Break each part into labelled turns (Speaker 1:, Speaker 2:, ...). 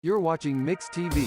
Speaker 1: You're watching Mix TV.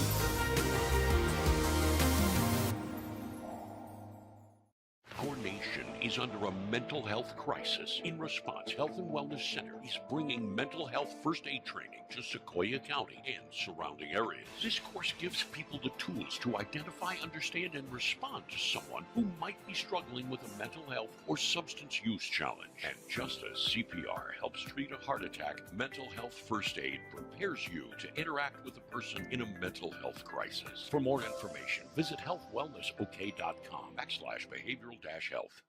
Speaker 2: Our nation is under a mental health crisis. In response, Health and Wellness Center is bringing mental health first aid training to Sequoia County and surrounding areas. This course gives people the tools to identify, understand, and respond to someone who might be struggling with a mental health or substance use challenge. And just as CPR helps treat a heart attack, mental health first aid prepares you to interact with a person in a mental health crisis. For more information, visit healthwellnessok.com/behavioral-health.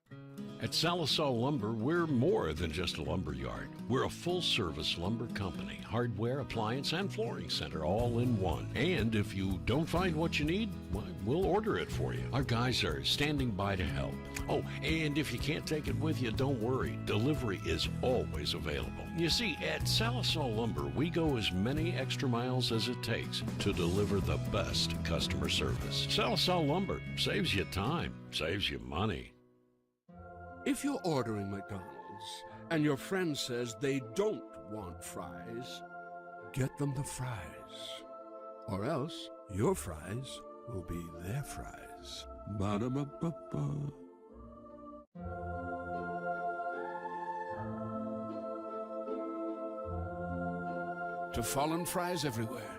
Speaker 2: At Salisal Lumber, we're more than just a lumber yard. We're a full-service lumber company, hardware, appliance, and flooring center all in one. And if you don't find what you need, well, we'll order it for you. Our guys are standing by to help. Oh, and if you can't take it with you, don't worry. Delivery is always available. You see, at Salisal Lumber, we go as many extra miles as it takes to deliver the best customer service. Salisal Lumber saves you time, saves you money.
Speaker 3: If you're ordering McDonald's and your friend says they don't want fries, get them the fries. Or else your fries will be their fries. Ba-da-ba-ba-ba. To fallen fries everywhere,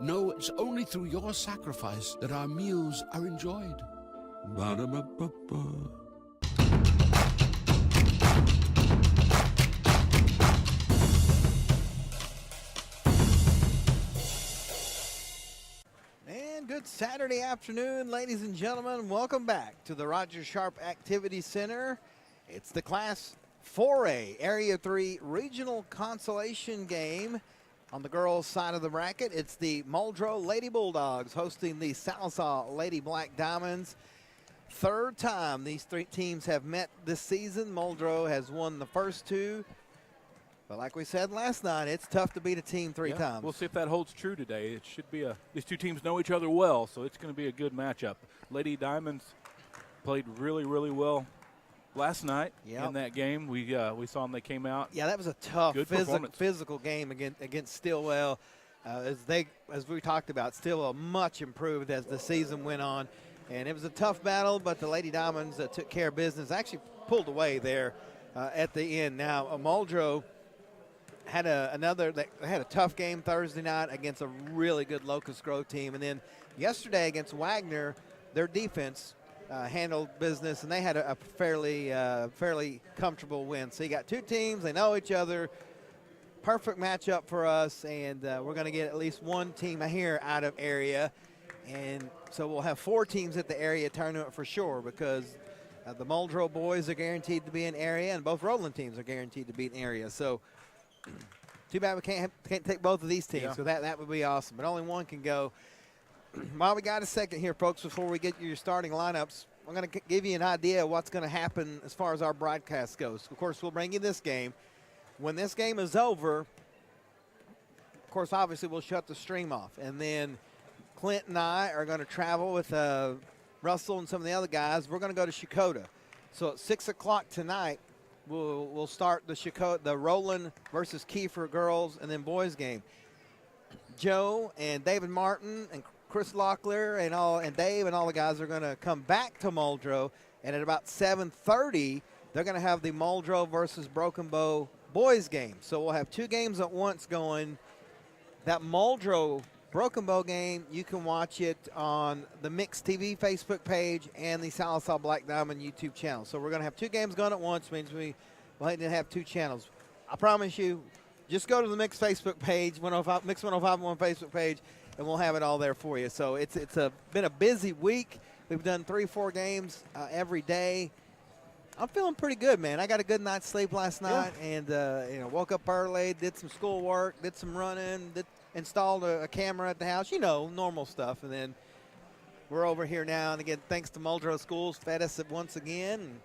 Speaker 3: know it's only through your sacrifice that our meals are enjoyed. Ba-da-ba-ba-ba.
Speaker 4: Good Saturday afternoon, ladies and gentlemen. Welcome back to the Roger Sharp Activity Center. It's the Class 4A Area 3 Regional Consolation Game. On the girls' side of the bracket, it's the Muldrow Lady Bulldogs hosting the Salisal Lady Black Diamonds. Third time these three teams have met this season. Muldrow has won the first two. But like we said last night, it's tough to beat a team three times.
Speaker 5: We'll see if that holds true today. It should be these two teams know each other well, so it's going to be a good matchup. Lady Diamonds played really, really well last night in that game. We saw them. They came out.
Speaker 4: Yeah, that was a tough physical game against Stillwell. As we talked about, Stillwell much improved as the season went on. And it was a tough battle, but the Lady Diamonds took care of business. Actually pulled away there at the end. Now, Muldrow had they had a tough game Thursday night against a really good Locust Grove team, and then yesterday against Wagner, their defense handled business, and they had a fairly comfortable win. So you got two teams, they know each other, perfect matchup for us, and we're going to get at least one team here out of area, and so we'll have four teams at the area tournament for sure, because the Muldrow boys are guaranteed to be in area, and both Roland teams are guaranteed to be in area. So too bad we can't take both of these teams, so that would be awesome. But only one can go. While we got a second here, folks, before we get your starting lineups, I'm going to give you an idea of what's going to happen as far as our broadcast goes. Of course, we'll bring you this game. When this game is over, of course, obviously we'll shut the stream off. And then Clint and I are going to travel with Russell and some of the other guys. We're going to go to Shakota. So at 6 o'clock tonight, We'll start the Roland versus Kiefer girls and then boys game. Joe and David Martin and Chris Locklear and Dave and all the guys are going to come back to Muldrow, and at about 7:30 they're going to have the Muldrow versus Broken Bow boys game. So we'll have two games at once going. That Muldrow Broken Bow game, you can watch it on the Mix TV Facebook page and the Salisal Black Diamond YouTube channel. So we're going to have two games going at once, means we'll have two channels. I promise you, just go to the Mix Facebook page, Mix 1051 Facebook page, and we'll have it all there for you. So it's been a busy week. We've done 3-4 games every day. I'm feeling pretty good, man. I got a good night's sleep last night, and woke up early, did some schoolwork, did some running, installed a camera at the house, normal stuff. And then we're over here now. And again, thanks to Muldrow Schools, fed us once again and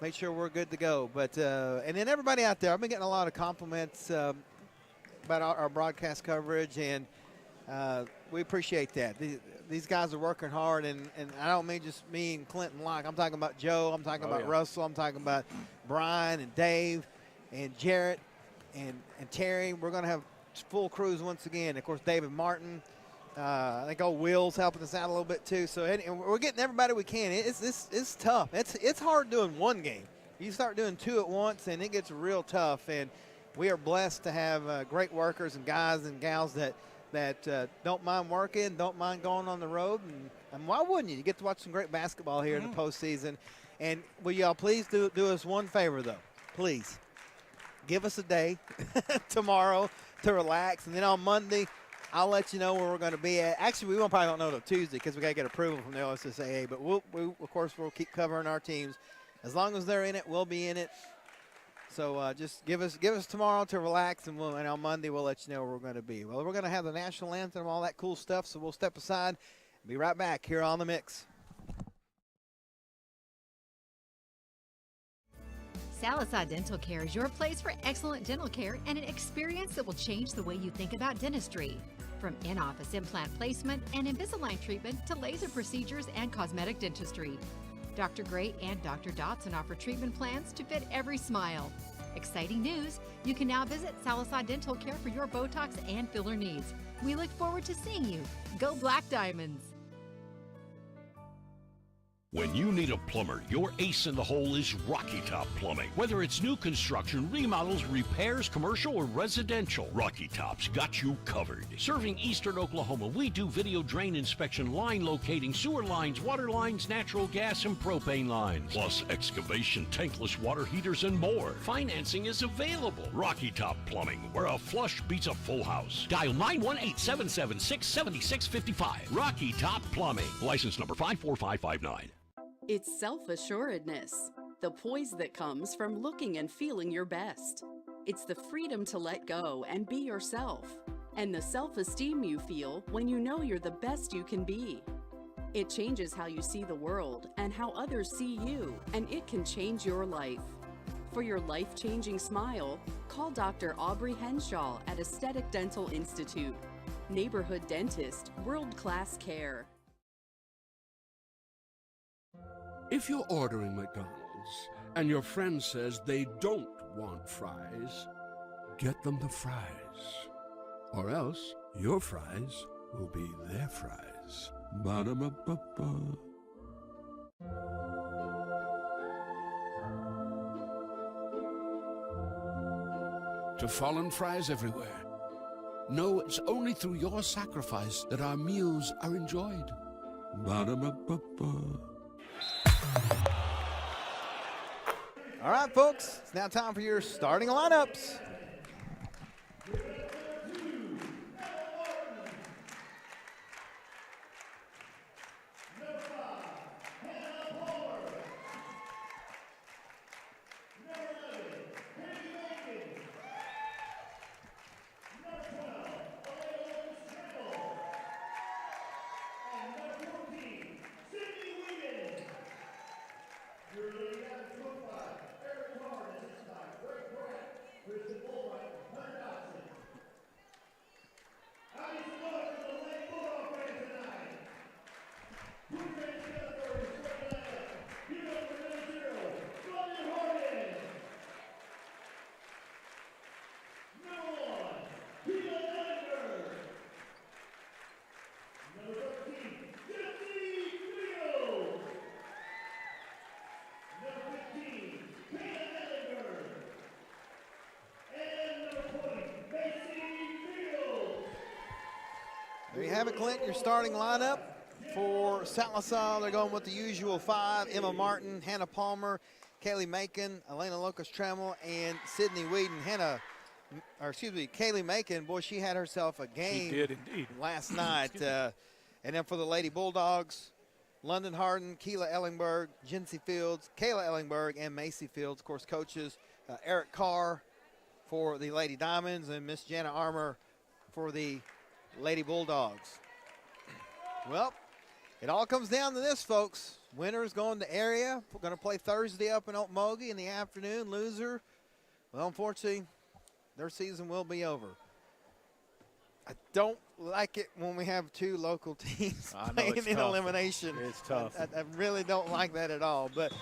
Speaker 4: made sure we're good to go. But and then everybody out there, I've been getting a lot of compliments about our broadcast coverage, and we appreciate that. These guys are working hard, and I don't mean just me and Clinton Locke. I'm talking about Joe. I'm talking about Russell. I'm talking about Brian and Dave and Jarrett and Terry. We're going to have full crews once again. Of course, David Martin. I think old Will's helping us out a little bit too. So and we're getting everybody we can. It's tough. It's hard doing one game. You start doing two at once, and it gets real tough. And we are blessed to have great workers and guys and gals that don't mind working, don't mind going on the road. And why wouldn't you? You get to watch some great basketball here in the postseason. And will y'all please do us one favor, though? Please. Give us a day tomorrow to relax. And then on Monday, I'll let you know where we're going to be at. Actually, we probably don't know till Tuesday because we got to get approval from the OSSAA. But of course, we'll keep covering our teams. As long as they're in it, we'll be in it. So just give us tomorrow to relax, and on Monday we'll let you know where we're going to be. Well, we're going to have the national anthem and all that cool stuff, so we'll step aside and be right back here on The Mix.
Speaker 1: Salazar Dental Care is your place for excellent dental care and an experience that will change the way you think about dentistry. From in-office implant placement and Invisalign treatment to laser procedures and cosmetic dentistry. Dr. Gray and Dr. Dotson offer treatment plans to fit every smile. Exciting news! You can now visit Salazar Dental Care for your Botox and filler needs. We look forward to seeing you. Go Black Diamonds!
Speaker 2: When you need a plumber, your ace in the hole is Rocky Top Plumbing. Whether it's new construction, remodels, repairs, commercial, or residential, Rocky Top's got you covered. Serving eastern Oklahoma, we do video drain inspection, line locating, sewer lines, water lines, natural gas, and propane lines. Plus excavation, tankless water heaters, and more. Financing is available. Rocky Top Plumbing, where a flush beats a full house. Dial 918-776-7655. Rocky Top Plumbing. License number 54559.
Speaker 6: It's self-assuredness, the poise that comes from looking and feeling your best. It's the freedom to let go and be yourself, and the self-esteem you feel when you know you're the best you can be. It changes how you see the world and how others see you, and it can change your life. For your life-changing smile, call Dr. Aubrey Henshaw at Aesthetic Dental Institute. Neighborhood dentist, world-class care.
Speaker 3: If you're ordering McDonald's and your friend says they don't want fries, get them the fries. Or else your fries will be their fries. Ba-da-ba-ba-ba. To fallen fries everywhere, know it's only through your sacrifice that our meals are enjoyed. Ba-da-ba-ba-ba.
Speaker 4: All right, folks, it's now time for your starting lineups. There you have it, Clint, your starting lineup for Salazar. They're going with the usual five: Emma Martin, Hannah Palmer, Kaylee Macon, Elena Locust-Trammell, and Sydney Whedon. Kaylee Macon, boy, she had herself a game.
Speaker 5: She did indeed.
Speaker 4: Last night. And then for the Lady Bulldogs, London Harden, Keela Ellingberg, Jinsey Fields, Kayla Ellingberg, and Macy Fields. Of course, coaches Eric Carr for the Lady Diamonds and Miss Jana Armour for the Lady Bulldogs. Well, it all comes down to this, folks. Winner's going to area. We're going to play Thursday up in Okmulgee in the afternoon. Loser, well, unfortunately, their season will be over. I don't like it when we have two local teams playing in elimination.
Speaker 5: It's tough.
Speaker 4: I really don't like that at all. But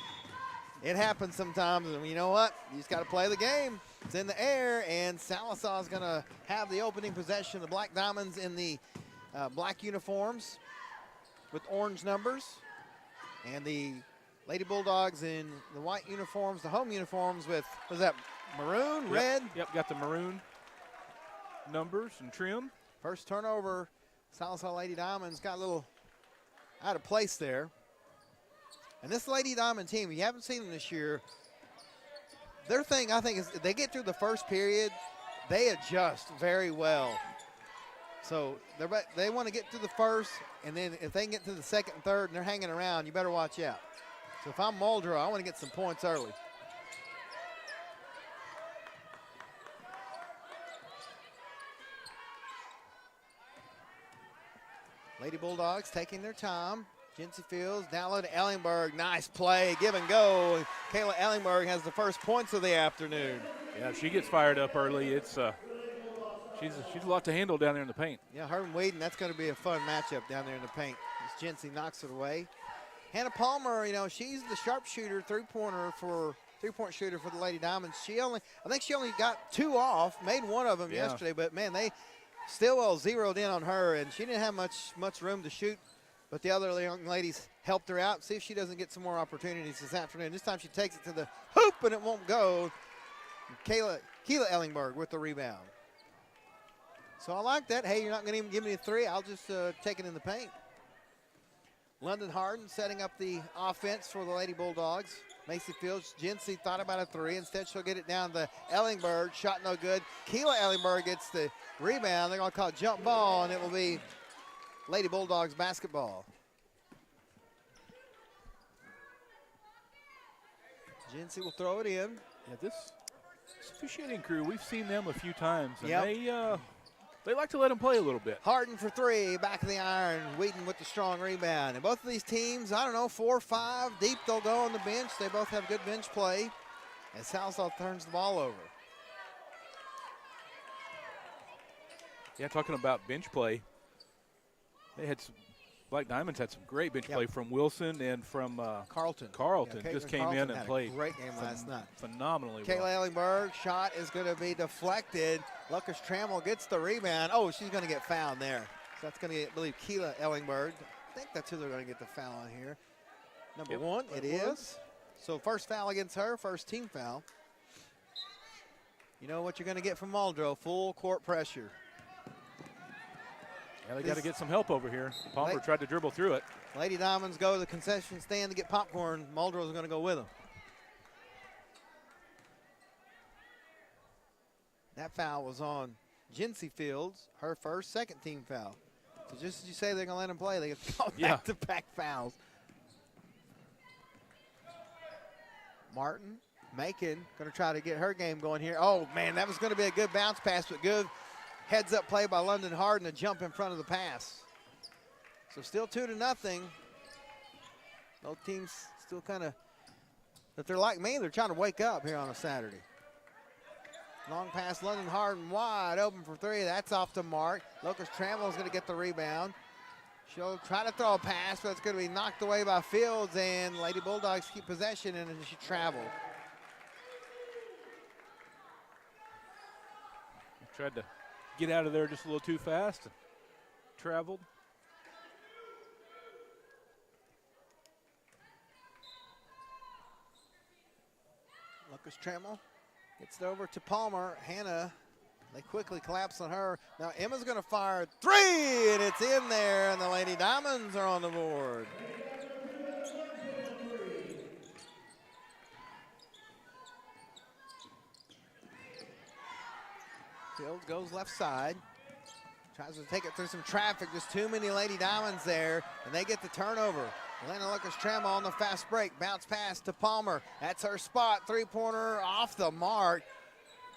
Speaker 4: it happens sometimes, and you know what? You just got to play the game. It's in the air, and Sallisaw is going to have the opening possession. The Black Diamonds in the black uniforms with orange numbers, and the Lady Bulldogs in the white uniforms, the home uniforms with, was that maroon, red?
Speaker 5: Yep, got the maroon numbers and trim.
Speaker 4: First turnover, Sallisaw Lady Diamonds got a little out of place there. And this Lady Diamond team, you haven't seen them this year, their thing, I think, is they get through the first period, they adjust very well. So they want to get through the first, and then if they can get to the second and third and they're hanging around, you better watch out. So if I'm Muldrow, I want to get some points early. Lady Bulldogs taking their time. Jency Fields down low to Ellingberg. Nice play, give and go. Kayla Ellingberg has the first points of the afternoon.
Speaker 5: Yeah, if she gets fired up early, it's she's a lot to handle down there in the paint.
Speaker 4: Yeah, her and Whedon, that's going to be a fun matchup down there in the paint as Jency knocks it away. Hannah Palmer, you know, she's the sharpshooter, three-point shooter for the Lady Diamonds. I think she only got 2 off, made one of them yesterday, but man, they Stillwell zeroed in on her, and she didn't have much room to shoot, but the other young ladies helped her out. See if she doesn't get some more opportunities this afternoon. This time she takes it to the hoop, and it won't go. Keela Ellingberg with the rebound. So I like that. Hey, you're not going to even give me a 3. I'll just take it in the paint. London Harden setting up the offense for the Lady Bulldogs. Macy Fields, Jency thought about a 3. Instead, she'll get it down to Ellingberg. Shot no good. Keela Ellingberg gets the rebound. They're going to call it jump ball, and it will be Lady Bulldogs basketball. Jency will throw it in.
Speaker 5: Yeah, this officiating crew, we've seen them a few times, and they like to let them play a little bit.
Speaker 4: Harden for 3, back of the iron. Whedon with the strong rebound. And both of these teams, I don't know, 4 or 5 deep, they'll go on the bench. They both have good bench play as Sallisaw turns the ball over.
Speaker 5: Yeah, talking about bench play, they had Black Diamonds had some great bench play from Wilson and from
Speaker 4: Carlton.
Speaker 5: Yeah, just came
Speaker 4: Carlton
Speaker 5: in and played.
Speaker 4: Great game last night.
Speaker 5: Phenomenally
Speaker 4: Kayla
Speaker 5: well.
Speaker 4: Ellingberg, shot is going to be deflected. Lucas Trammell gets the rebound. Oh, she's going to get fouled there. So that's going to get, I believe, Keela Ellingberg. I think that's who they're going to get the foul on here. Number 1, it is. So first foul against her, first team foul. You know what you're going to get from Muldrow, full court pressure.
Speaker 5: Yeah, they got to get some help over here. Palmer tried to dribble through it.
Speaker 4: Lady Diamonds go to the concession stand to get popcorn. Muldrow's going to go with them. That foul was on Jency Fields, her first, second team foul. So just as you say they're going to let them play, they get back-to-back fouls. Martin, Macon, going to try to get her game going here. Oh, man, that was going to be a good bounce pass, but good heads-up play by London Harden to jump in front of the pass. So still 2-0. Both teams still kind of, if they're like me, they're trying to wake up here on a Saturday. Long pass, London Harden wide open for 3. That's off the mark. Lucas Trammell is going to get the rebound. She'll try to throw a pass, but it's going to be knocked away by Fields, and Lady Bulldogs keep possession, and she traveled.
Speaker 5: Tried to get out of there just a little too fast. Traveled.
Speaker 4: Lucas Trammell gets it over to Palmer. Hannah, they quickly collapse on her. Now Emma's going to fire 3, and it's in there, and the Lady Diamonds are on the board. Fields goes left side. Tries to take it through some traffic. Just too many Lady Diamonds there, and they get the turnover. Elena Lucas Trammell on the fast break. Bounce pass to Palmer. That's her spot. 3-pointer off the mark.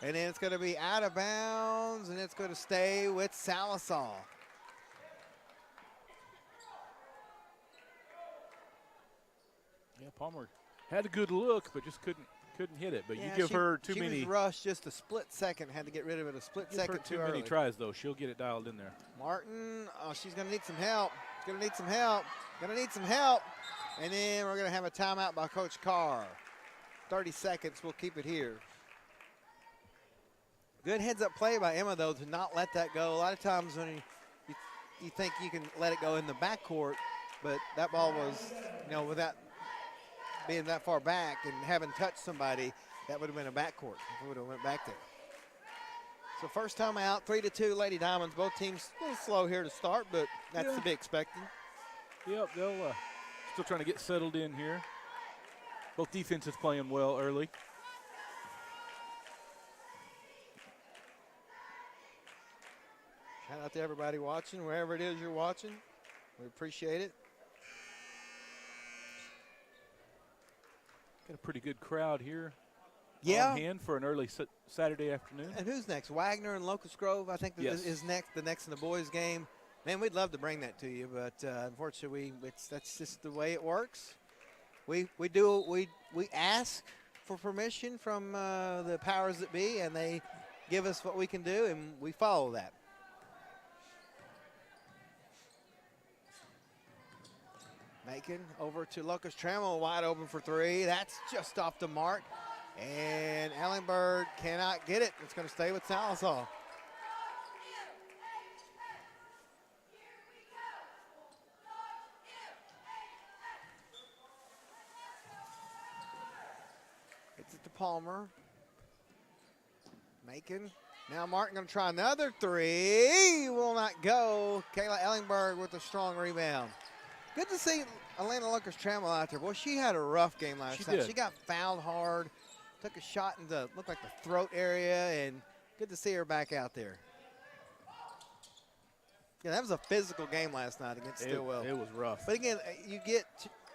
Speaker 4: And then it's going to be out of bounds, and it's going to stay with Sallisaw.
Speaker 5: Yeah, Palmer had a good look, but just couldn't hit it. But
Speaker 4: Yeah,
Speaker 5: you give her too
Speaker 4: she
Speaker 5: many.
Speaker 4: was rushed just a split second. Had to get rid of it a split
Speaker 5: Give her
Speaker 4: second
Speaker 5: too
Speaker 4: early.
Speaker 5: many tries, though. She'll get it dialed in there.
Speaker 4: Martin, oh, she's going to need some help. Going to need some help. Going to need some help. And then we're going to have a timeout by Coach Carr. 30 seconds. We'll keep it here. Good heads-up play by Emma, though, to not let that go. A lot of times when you think you can let it go in the backcourt, but that ball was, without being that far back and having touched somebody, that would have been a backcourt if it would have went back there. So first time out, 3-2 Lady Diamonds. Both teams a little slow here to start, but that's to be expected.
Speaker 5: Yep, they'll still trying to get settled in here. Both defenses playing well early.
Speaker 4: Shout out to everybody watching, wherever it is you're watching. We appreciate it.
Speaker 5: Got a pretty good crowd here.
Speaker 4: Yeah.
Speaker 5: On hand for an early Saturday afternoon.
Speaker 4: And who's next? Wagner and Locust Grove, I think, is next. The next in the boys' game. Man, we'd love to bring that to you, but unfortunately, that's just the way it works. We ask for permission from the powers that be, and they give us what we can do, and we follow that. Macon over to Locust Trammell, wide open for three. That's just off the mark. And Ellenberg cannot get it. It's going to stay with Sallisaw. Gets it to Palmer. Macon. Now Martin going to try another three. Will not go. Kayla Ellenberg with a strong rebound. Good to see Atlanta Locust Trammell out there. Boy, she had a rough game last night. She got fouled hard. Took a shot into, looked like the throat area, and good to see her back out there. Yeah, that was a physical game last night against Stillwell.
Speaker 5: It was rough.
Speaker 4: But again, you get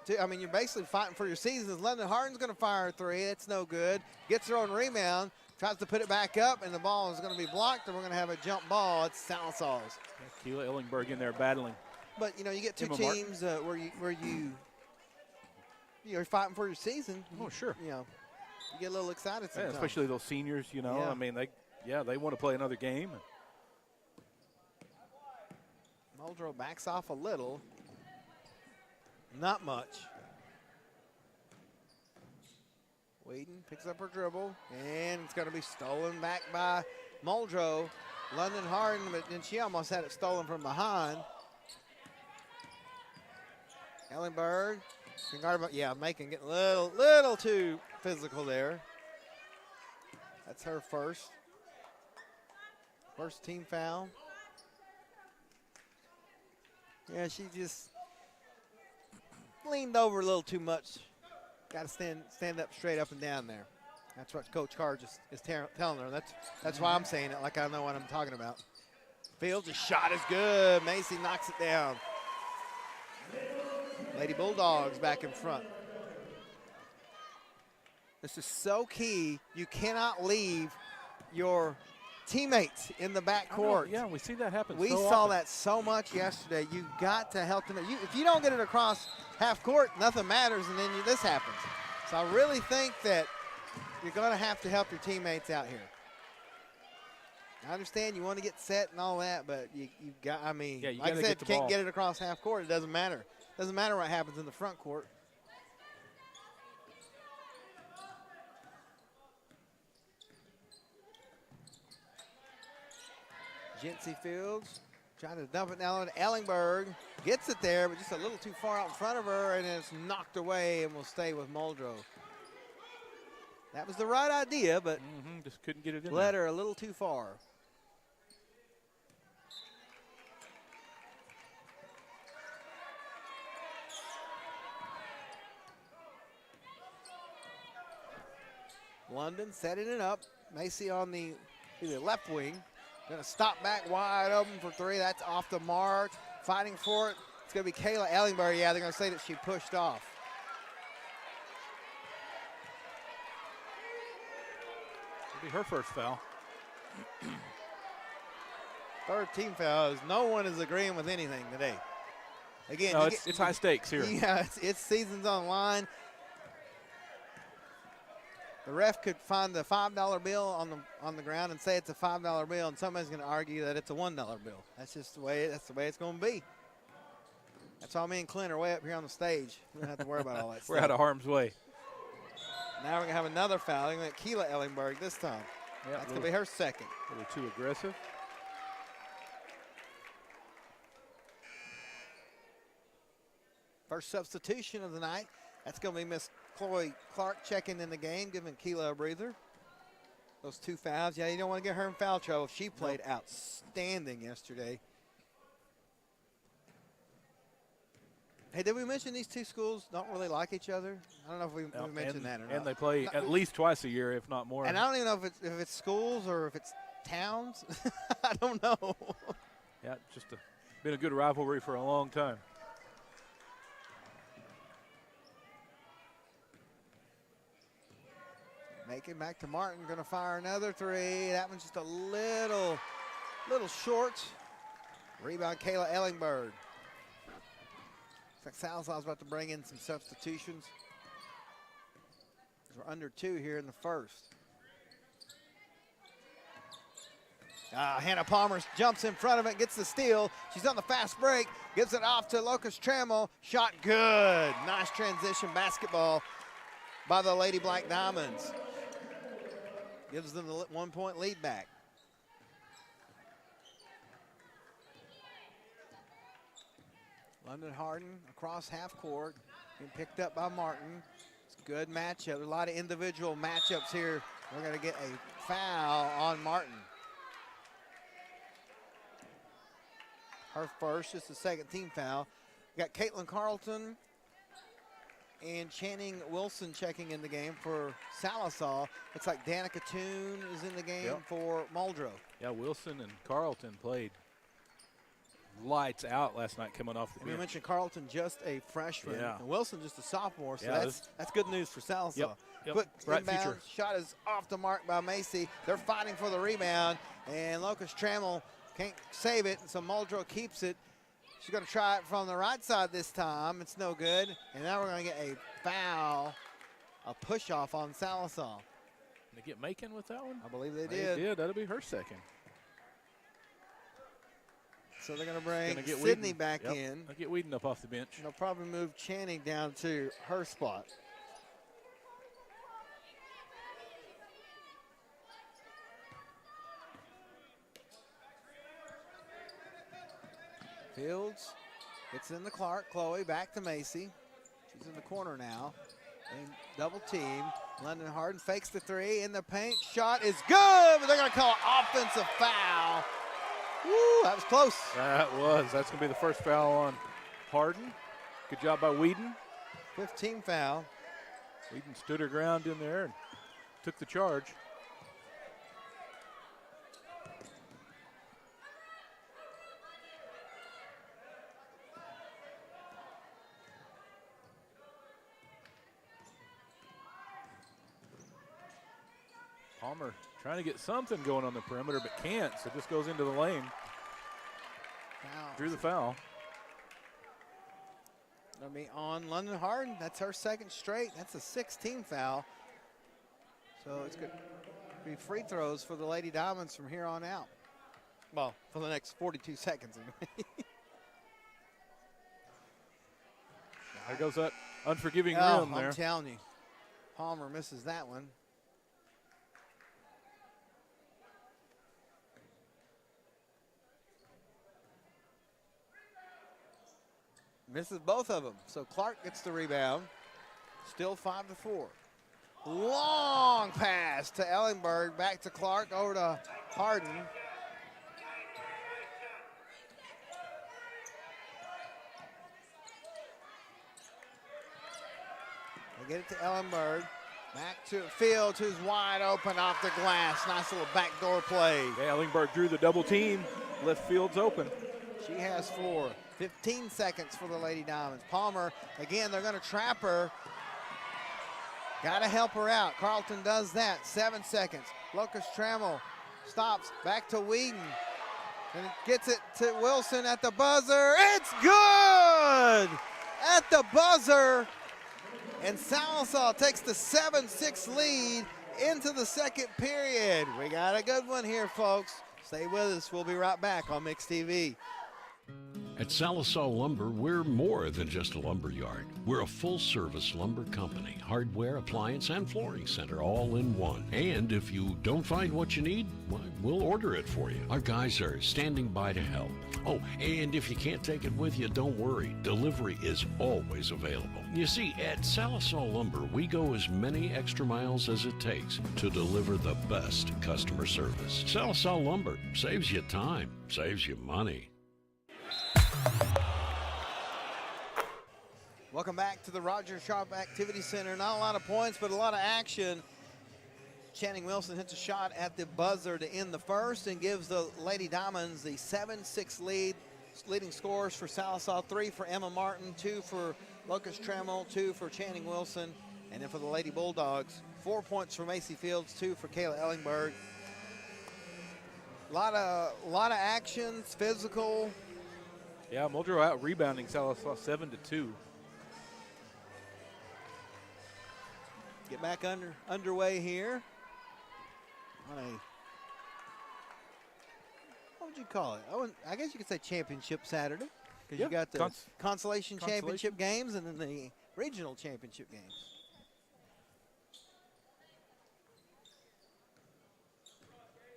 Speaker 4: you're basically fighting for your season. London Harden's going to fire a three. It's no good. Gets her own rebound, tries to put it back up, and the ball is going to be blocked, and we're going to have a jump ball. It's Salsaw's.
Speaker 5: Keela Ellenberg in there battling.
Speaker 4: But, you get two teams where you're fighting for your season.
Speaker 5: Oh, sure.
Speaker 4: You get a little excited sometimes.
Speaker 5: Yeah, especially those seniors,
Speaker 4: Yeah.
Speaker 5: I mean, they want to play another game.
Speaker 4: Muldrow backs off a little. Not much. Whedon picks up her dribble, and it's going to be stolen back by Muldrow. London Harden, but then she almost had it stolen from behind. Ellenberg. Macon getting a little too physical there. That's her first team foul. Yeah, she just leaned over a little too much. Got to stand up straight up and down there. That's what Coach Carr is telling her. That's why I'm saying it like I know what I'm talking about. Fields' shot is good. Macy knocks it down. Lady Bulldogs back in front. This is so key. You cannot leave your teammates in the backcourt.
Speaker 5: Yeah, we see that happen.
Speaker 4: We saw that so much yesterday. You got to help them. If you don't get it across half court, nothing matters, and then this happens. So I really think that you're going to have to help your teammates out here. I understand you want to get set and all that, but you got. I mean, like I said, if you can't get it across half court, it doesn't matter. Doesn't matter what happens in the front court. Jency Fields trying to dump it now on Ellenberg. Gets it there, but just a little too far out in front of her, and it's knocked away and will stay with Muldrow. That was the right idea, but
Speaker 5: just couldn't get it in.
Speaker 4: Led her a little too far. London setting it up. Macy on the left wing. Going to stop back wide open for three. That's off the mark. Fighting for it. It's going to be Kayla Ellenberg. Yeah, they're going to say that she pushed off.
Speaker 5: It'll be her first foul.
Speaker 4: Third team foul. No one is agreeing with anything today. Again,
Speaker 5: no, it's high stakes here.
Speaker 4: Yeah, it's seasons on line. The ref could find the $5 bill on the ground and say it's a $5 bill, and somebody's going to argue that it's a $1 bill. That's just the way it's going to be. That's why me and Clint are way up here on the stage. We don't have to worry about all that stuff.
Speaker 5: We're out of harm's way.
Speaker 4: Now we're going to have another foul. We're going to Keela Ellenberg this time.
Speaker 5: Yeah,
Speaker 4: That's going to be her second.
Speaker 5: A little too aggressive.
Speaker 4: First substitution of the night. That's going to be Miss Chloe Clark checking in the game, giving Keela a breather. Those 2 fouls. Yeah, you don't want to get her in foul trouble. She played outstanding yesterday. Hey, did we mention these two schools don't really like each other? I don't know if we mentioned that or not.
Speaker 5: And they play at least twice a year, if not more.
Speaker 4: And I don't even know if it's schools or if it's towns. I don't know.
Speaker 5: Yeah, just been a good rivalry for a long time.
Speaker 4: Make it back to Martin. Going to fire another 3. That one's just a little short. Rebound, Kayla Ellingberg. Looks like Salazar's about to bring in some substitutions. We're under 2 here in the first. Hannah Palmer jumps in front of it, gets the steal. She's on the fast break, gives it off to Locust Trammell. Shot good. Nice transition basketball by the Lady Black Diamonds. Gives them the 1-point lead back. London Harden across half court, being picked up by Martin. It's a good matchup. There's a lot of individual matchups here. We're going to get a foul on Martin. Her first, just the second team foul. We got Caitlin Carlton and Channing Wilson checking in the game for Sallisaw. Looks like Danica Toon is in the game for Muldrow.
Speaker 5: Yeah, Wilson and Carlton played lights out last night coming off the bench.
Speaker 4: We mentioned Carlton just a freshman, and Wilson just a sophomore, so
Speaker 5: yeah,
Speaker 4: that's good news for Sallisaw.
Speaker 5: Quick
Speaker 4: inbound shot is off the mark by Macy. They're fighting for the rebound, and Locust Trammell can't save it, so Muldrow keeps it. She's going to try it from the right side this time. It's no good, and now we're going to get a foul, a push-off on Sallisaw.
Speaker 5: Did they get Macon with that one?
Speaker 4: I believe they did.
Speaker 5: They did. That'll be her second.
Speaker 4: So they're going to bring Sydney back in.
Speaker 5: They'll get Whedon up off the bench.
Speaker 4: They'll probably move Channing down to her spot. Fields gets in the Clark. Chloe back to Macy. She's in the corner now. And double team. London Harden fakes the 3 in the paint. Shot is good, but they're going to call offensive foul. Woo, that was close.
Speaker 5: That was. That's going to be the first foul on Harden. Good job by Whedon.
Speaker 4: 15 foul.
Speaker 5: Whedon stood her ground in there and took the charge. Palmer trying to get something going on the perimeter, but can't, so just goes into the lane. Drew the foul.
Speaker 4: Gonna be on London Harden. That's her second straight. That's a 16 foul. So it's going to be free throws for the Lady Diamonds from here on out. Well, for the next 42 seconds anyway.
Speaker 5: There goes that unforgiving rim there.
Speaker 4: I'm telling you. Palmer misses that one. Misses both of them. So Clark gets the rebound. Still 5-4. Long pass to Ellenberg. Back to Clark. Over to Harden. They get it to Ellenberg. Back to Fields, who's wide open off the glass. Nice little backdoor play.
Speaker 5: Yeah, Ellenberg drew the double team. Left Fields open.
Speaker 4: She has 4. 15 seconds for the Lady Diamonds. Palmer, again, they're going to trap her. Got to help her out. Carlton does that. 7 seconds. Locust Trammell stops. Back to Whedon. And gets it to Wilson at the buzzer. It's good! At the buzzer. And Sallisaw takes the 7-6 lead into the second period. We got a good one here, folks. Stay with us. We'll be right back on Mix TV.
Speaker 2: At Salisal Lumber, we're more than just a lumber yard. We're a full-service lumber company, hardware, appliance, and flooring center all in one. And if you don't find what you need, well, we'll order it for you. Our guys are standing by to help. Oh, and if you can't take it with you, don't worry. Delivery is always available. You see, at Salisal Lumber, we go as many extra miles as it takes to deliver the best customer service. Salisal Lumber saves you time, saves you money.
Speaker 4: Welcome back to the Roger Sharp Activity Center. Not a lot of points, but a lot of action. Channing Wilson hits a shot at the buzzer to end the first and gives the Lady Diamonds the 7-6 lead. Leading scores for Salisal, 3 for Emma Martin, 2 for Locust Trammell, 2 for Channing Wilson. And then for the Lady Bulldogs, 4 points for Macy Fields, 2 for Kayla Ellingberg. A lot of actions, physical.
Speaker 5: Yeah, Muldrow out rebounding Salisal 7-2.
Speaker 4: Get back underway here. What would you call it? I guess you could say Championship Saturday, because you got the Consolation Championship games and then the Regional Championship games.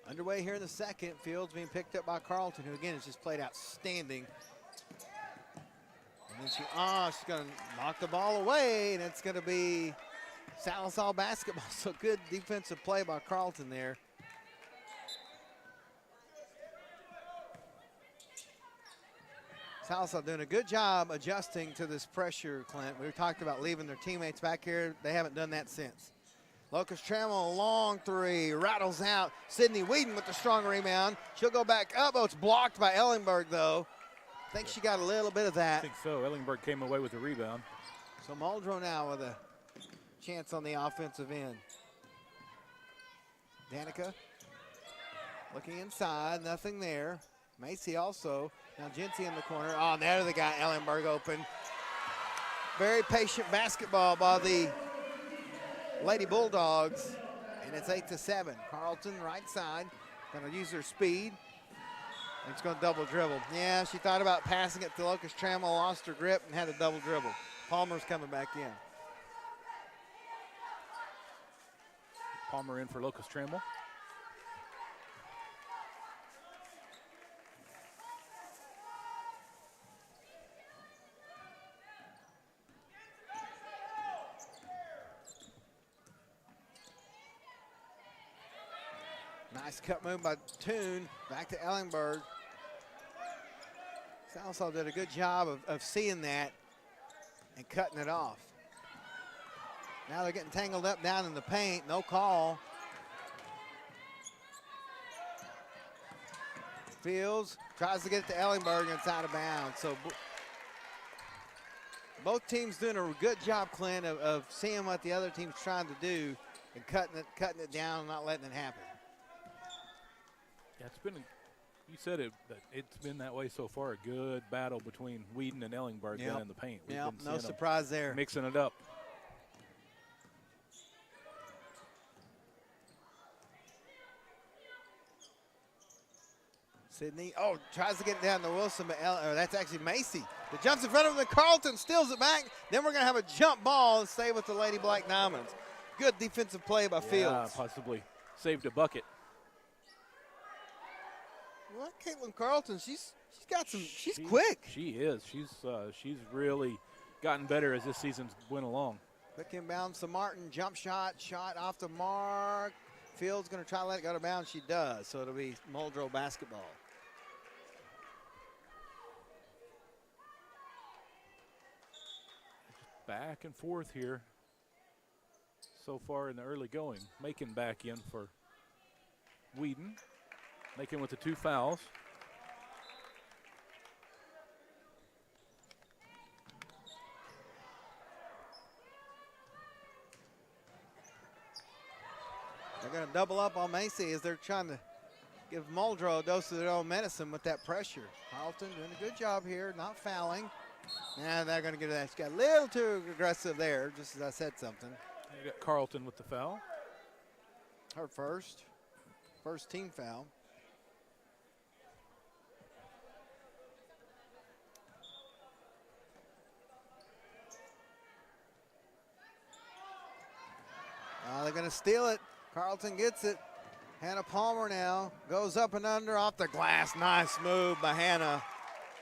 Speaker 4: Underway here in the second. Fields being picked up by Carlton, who again has just played outstanding. And then she's going to knock the ball away, and it's going to be Salisal basketball. So good defensive play by Carlton there. Salisal doing a good job adjusting to this pressure, Clint. We talked about leaving their teammates back here. They haven't done that since. Locust Trammell, a long three, rattles out. Sydney Whedon with the strong rebound. She'll go back up. Oh, it's blocked by Ellingberg, though. I think she got a little bit of that.
Speaker 5: I think so. Ellingberg came away with the rebound.
Speaker 4: So Muldrow now with a chance on the offensive end. Danica looking inside, nothing there. Macy also. Now Jency in the corner. Oh, there they got Ellingberg open. Very patient basketball by the Lady Bulldogs, and it's 8-7. Carlton right side, gonna use their speed. And it's gonna double dribble. Yeah, she thought about passing it to Locust Trammell, lost her grip and had a double dribble. Palmer's coming back in.
Speaker 5: Palmer in for Locust Trammell.
Speaker 4: Nice cut move by Toon. Back to Ellingberg. Salisal did a good job of seeing that and cutting it off. Now they're getting tangled up down in the paint. No call. Fields tries to get it to Ellingberg and it's out of bounds. So both teams doing a good job, Clint, of seeing what the other team's trying to do and cutting it down and not letting it happen.
Speaker 5: Yeah, it's been, you said it, but it's been that way so far. A good battle between Whedon and Ellingberg down in the paint.
Speaker 4: Yeah, no surprise there.
Speaker 5: Mixing it up.
Speaker 4: Sydney, tries to get it down to Wilson, but that's actually Macy. The jumps in front of him, and Carlton steals it back. Then we're going to have a jump ball and stay with the Lady Black Diamonds. Good defensive play by Fields.
Speaker 5: Possibly saved a bucket.
Speaker 4: Well, Caitlin Carlton, she's quick.
Speaker 5: She is. She's really gotten better as this season's went along.
Speaker 4: Quick inbound to Martin, jump shot off the mark. Fields going to try to let it go to bounds. She does, so it'll be Muldrow basketball.
Speaker 5: Back and forth here so far in the early going. Macon back in for Whedon. Macon with the 2 fouls.
Speaker 4: They're going to double up on Macy as they're trying to give Muldrow a dose of their own medicine with that pressure. Carlton doing a good job here, not fouling. Now they're going to get that. She got a little too aggressive there, just as I said something.
Speaker 5: You got Carlton with the foul.
Speaker 4: Her first team foul. going to steal it. Carlton gets it. Hannah Palmer now goes up and under off the glass. Nice move by Hannah.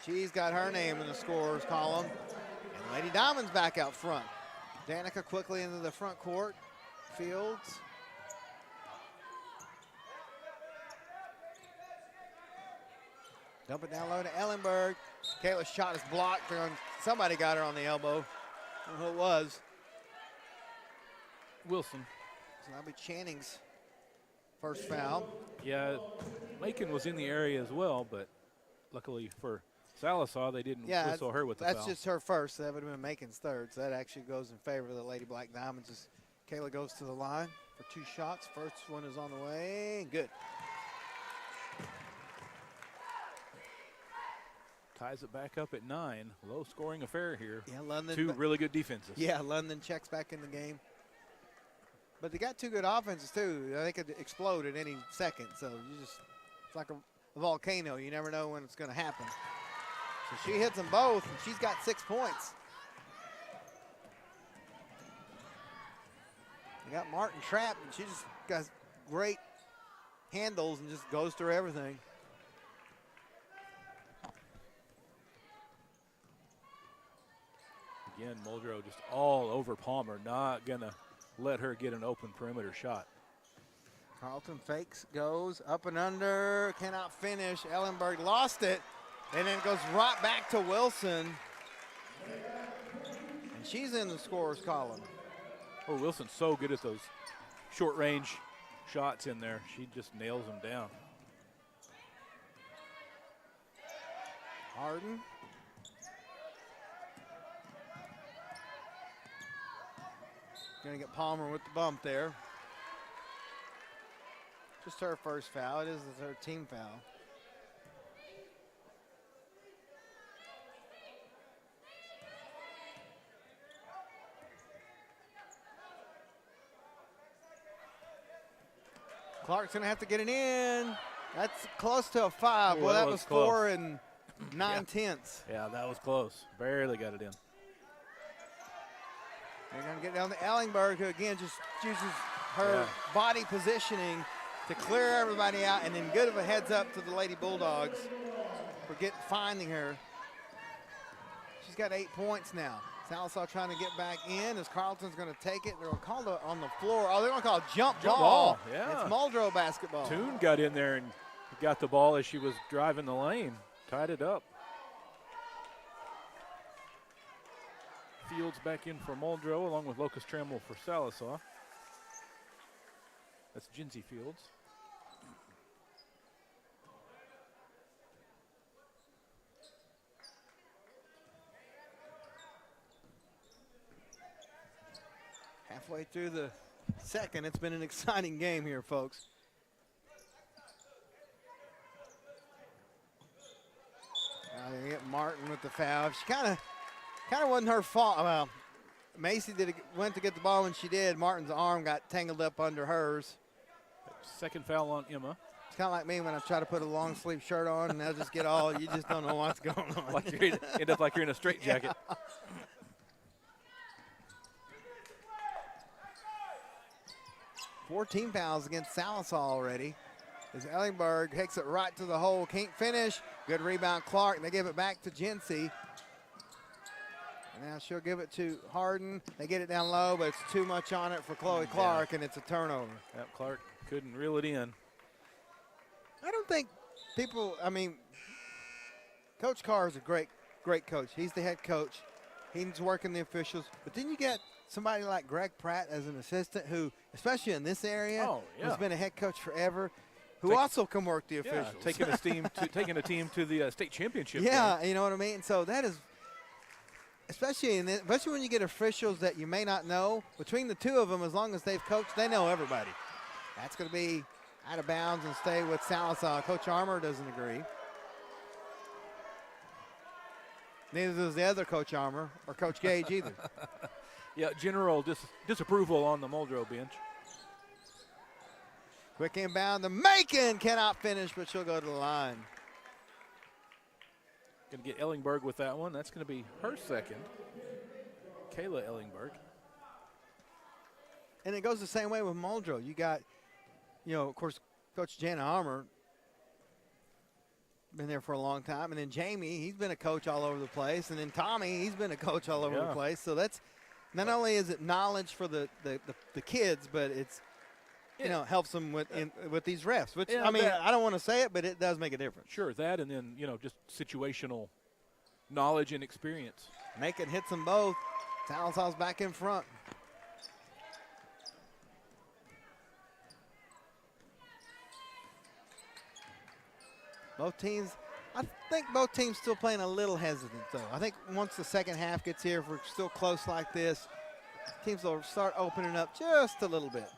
Speaker 4: She's got her name in the scorers column. And Lady Diamond's back out front. Danica quickly into the front court. Fields. Dump it down low to Ellenberg. Kayla's shot is blocked. Somebody got her on the elbow. I don't know who it was.
Speaker 5: Wilson.
Speaker 4: So that'll be Channing's first foul.
Speaker 5: Yeah, Macon was in the area as well, but luckily for Sallisaw, they didn't whistle her with the foul.
Speaker 4: That's just her first. So that would have been Macon's third. So that actually goes in favor of the Lady Black Diamonds as Kayla goes to the line for 2 shots. First one is on the way. Good.
Speaker 5: Ties it back up at 9. Low-scoring affair here.
Speaker 4: Yeah, London.
Speaker 5: 2 really good defenses.
Speaker 4: Yeah, London checks back in the game. But they got 2 good offenses, too. They could explode at any second. So it's like a volcano. You never know when it's going to happen. So she hits them both, and she's got 6 points. You got Martin trapped, and she just got great handles and just goes through everything.
Speaker 5: Again, Muldrow just all over Palmer, not going to let her get an open perimeter shot.
Speaker 4: Carlton fakes, goes up and under, cannot finish. Ellenberg lost it, and then it goes right back to Wilson. And she's in the scorer's column.
Speaker 5: Oh, Wilson's so good at those short-range shots in there. She just nails them down.
Speaker 4: Harden. Gonna get Palmer with the bump there. Just her first foul. It is her team foul. Clark's gonna have to get it in. That's close to a 5. Well, that was 4 and 9/10.
Speaker 5: Yeah, that was close. Barely got it in.
Speaker 4: They're going to get down to Ellenberg, who again just uses her body positioning to clear everybody out, and then good of a heads up to the Lady Bulldogs for finding her. She's got 8 points now. Sallisaw trying to get back in as Carlton's going to take it. They're going to call it on the floor. Oh, they're going to call a jump ball.
Speaker 5: Yeah.
Speaker 4: It's Muldrow basketball.
Speaker 5: Toon got in there and got the ball as she was driving the lane, tied it up. Fields back in for Muldrow along with Locust Trammell for Sallisaw. That's Jinsey Fields.
Speaker 4: Halfway through the second, it's been an exciting game here, folks. They get Martin with the foul. She kind of wasn't her fault. Well, Macy went to get the ball when she did. Martin's arm got tangled up under hers.
Speaker 5: Second foul on Emma.
Speaker 4: It's kind of like me when I try to put a long sleeve shirt on and they'll just get all, you just don't know what's going on.
Speaker 5: Like end up like you're in a straitjacket.
Speaker 4: Yeah. 14 fouls against Sallisaw already. As Ellenberg takes it right to the hole, can't finish. Good rebound, Clark, and they give it back to Jinsey. And now she'll give it to Harden. They get it down low, but it's too much on it for Chloe Clark, and it's a turnover.
Speaker 5: Yep, Clark couldn't reel it in.
Speaker 4: I don't think people, Coach Carr is a great coach. He's the head coach. He's working the officials. But then you get somebody like Greg Pratt as an assistant who, especially in this area, has been a head coach forever, who also can work the officials.
Speaker 5: Taking a team to the state championship.
Speaker 4: Yeah, game. You know what I mean? So that is, especially when you get officials that you may not know, between the two of them, as long as they've coached, they know everybody. That's going to be out of bounds and stay with Sallisaw. Coach Armour doesn't agree. Neither does the other Coach Armour or Coach Gage either.
Speaker 5: Yeah, general disapproval on the Muldrow bench.
Speaker 4: Quick inbound to Macon, cannot finish, but she'll go to the line.
Speaker 5: Going to get Ellingberg with that one. That's going to be her second. Kayla Ellingberg.
Speaker 4: And it goes the same way with Muldrow. You got, of course, Coach Jana Armour, been there for a long time. And then Jamie, he's been a coach all over the place. And then Tommy, he's been a coach all over the place. So that's not only is it knowledge for the kids, but it's, helps them with these refs. Which, I don't want to say it, but it does make a difference.
Speaker 5: Sure, that and then, just situational knowledge and experience.
Speaker 4: Macon hits them both. Salazar's back in front. Both teams, I think both teams still playing a little hesitant, though. I think once the second half gets here, if we're still close like this, teams will start opening up just a little bit.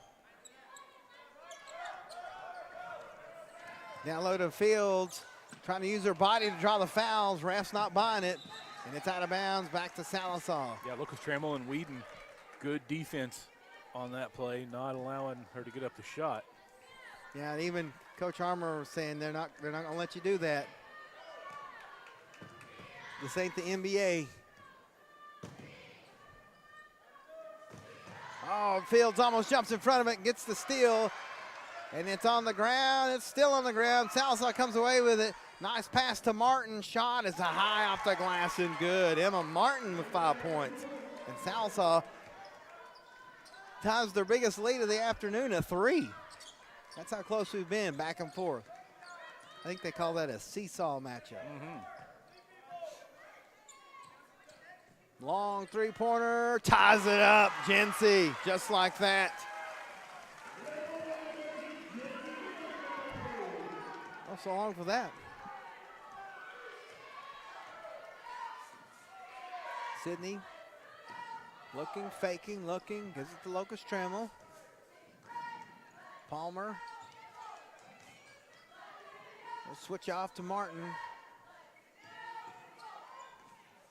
Speaker 4: Down low to Fields, trying to use her body to draw the fouls. Ref's not buying it, and it's out of bounds, back to Salazar.
Speaker 5: Yeah, Lucas Trammell and Whedon, good defense on that play, not allowing her to get up the shot.
Speaker 4: Yeah, and even Coach Armour was saying they're not going to let you do that. This ain't the NBA. Oh, Fields almost jumps in front of it and gets the steal. And it's on the ground. It's still on the ground. Salazar comes away with it. Nice pass to Martin. Shot is a high off the glass and good. Emma Martin with 5 points. And Salazar ties their biggest lead of the afternoon, a 3. That's how close we've been, back and forth. I think they call that a seesaw matchup. Long three-pointer, ties it up, Jency, just like that. Oh, so long for that. Sydney, looking, faking, looking, gives it to Lucas Trammell. Palmer. We'll switch off to Martin.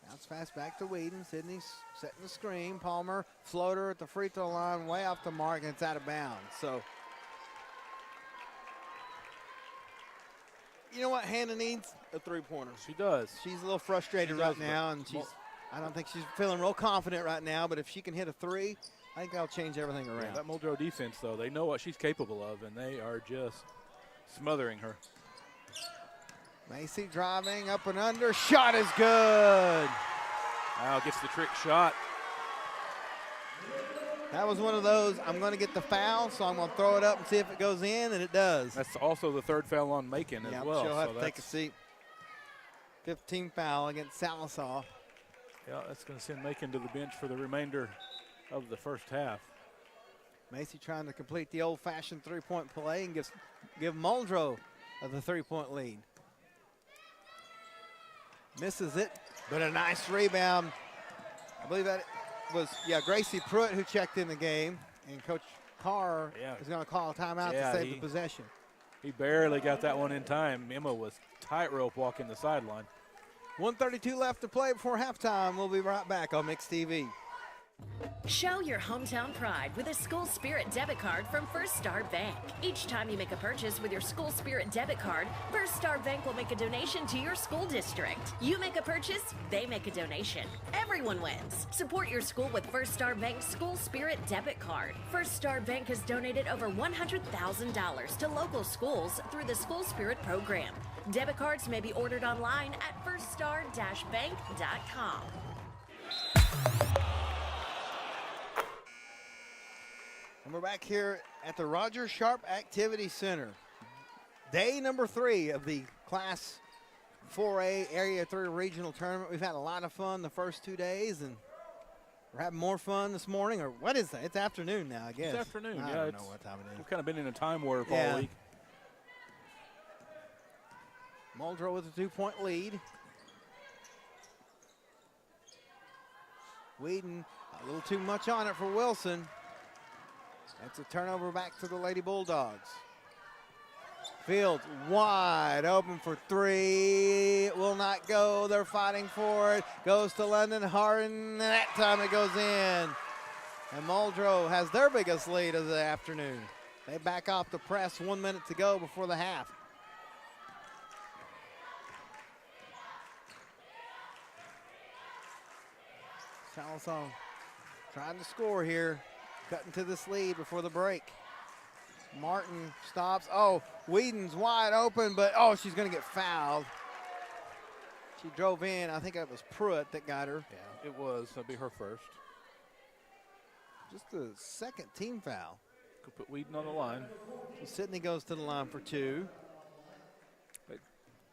Speaker 4: Bounce fast back to Whedon. Sydney's setting the screen. Palmer, floater at the free throw line, way off the mark, and it's out of bounds. So, you know what Hannah needs? A three-pointer.
Speaker 5: She does.
Speaker 4: She's a little frustrated right now, and I don't think she's feeling real confident right now, but if she can hit a three, I think that'll change everything around.
Speaker 5: Yeah, that Muldrow defense, though, they know what she's capable of, and they are just smothering her.
Speaker 4: Macy driving up and under. Shot is good.
Speaker 5: Wow, gets the trick shot.
Speaker 4: That was one of those, I'm going to get the foul, so I'm going to throw it up and see if it goes in, and it does.
Speaker 5: That's also the third foul on Macon as well.
Speaker 4: She'll have to take a seat. 15 foul against Salazar.
Speaker 5: Yeah, that's going to send Macon to the bench for the remainder of the first half.
Speaker 4: Macy trying to complete the old-fashioned three-point play and give Muldrow the three-point lead. Misses it, but a nice rebound. I believe that was, Gracie Pruitt who checked in the game, and Coach Carr is going to call a timeout to save the possession.
Speaker 5: He barely got that one in time. Emma was tightrope walking the sideline.
Speaker 4: 1:32 left to play before halftime. We'll be right back on Mix TV.
Speaker 7: Show your hometown pride with a School Spirit debit card from First Star Bank. Each time you make a purchase with your School Spirit debit card, First Star Bank will make a donation to your school district. You make a purchase, they make a donation. Everyone wins. Support your school with First Star Bank's School Spirit debit card. First Star Bank has donated over $100,000 to local schools through the School Spirit program. Debit cards may be ordered online at firststar-bank.com.
Speaker 4: And we're back here at the Roger Sharp Activity Center. Day number 3 of the Class 4A Area 3 Regional Tournament. We've had a lot of fun the first 2 days, and we're having more fun this morning. Or what is that? It's afternoon now, I guess.
Speaker 5: It's afternoon,
Speaker 4: I don't know what time it is.
Speaker 5: We've kind of been in a time warp all week.
Speaker 4: Muldrow with a 2-point lead. Whedon, a little too much on it for Wilson. That's a turnover back to the Lady Bulldogs. Fields wide open for 3. It will not go. They're fighting for it. Goes to London Harden, and that time it goes in. And Muldrow has their biggest lead of the afternoon. They back off the press, 1 minute to go before the half. Salazar trying to score here. cutting to this lead before the break. Martin stops. Oh, Whedon's wide open, but she's going to get fouled. She drove in. I think that was Pruitt that got her.
Speaker 5: Yeah, it was. That'll be her first.
Speaker 4: Just the second team foul.
Speaker 5: Could put Whedon on the line.
Speaker 4: So Sydney goes to the line for 2.
Speaker 5: But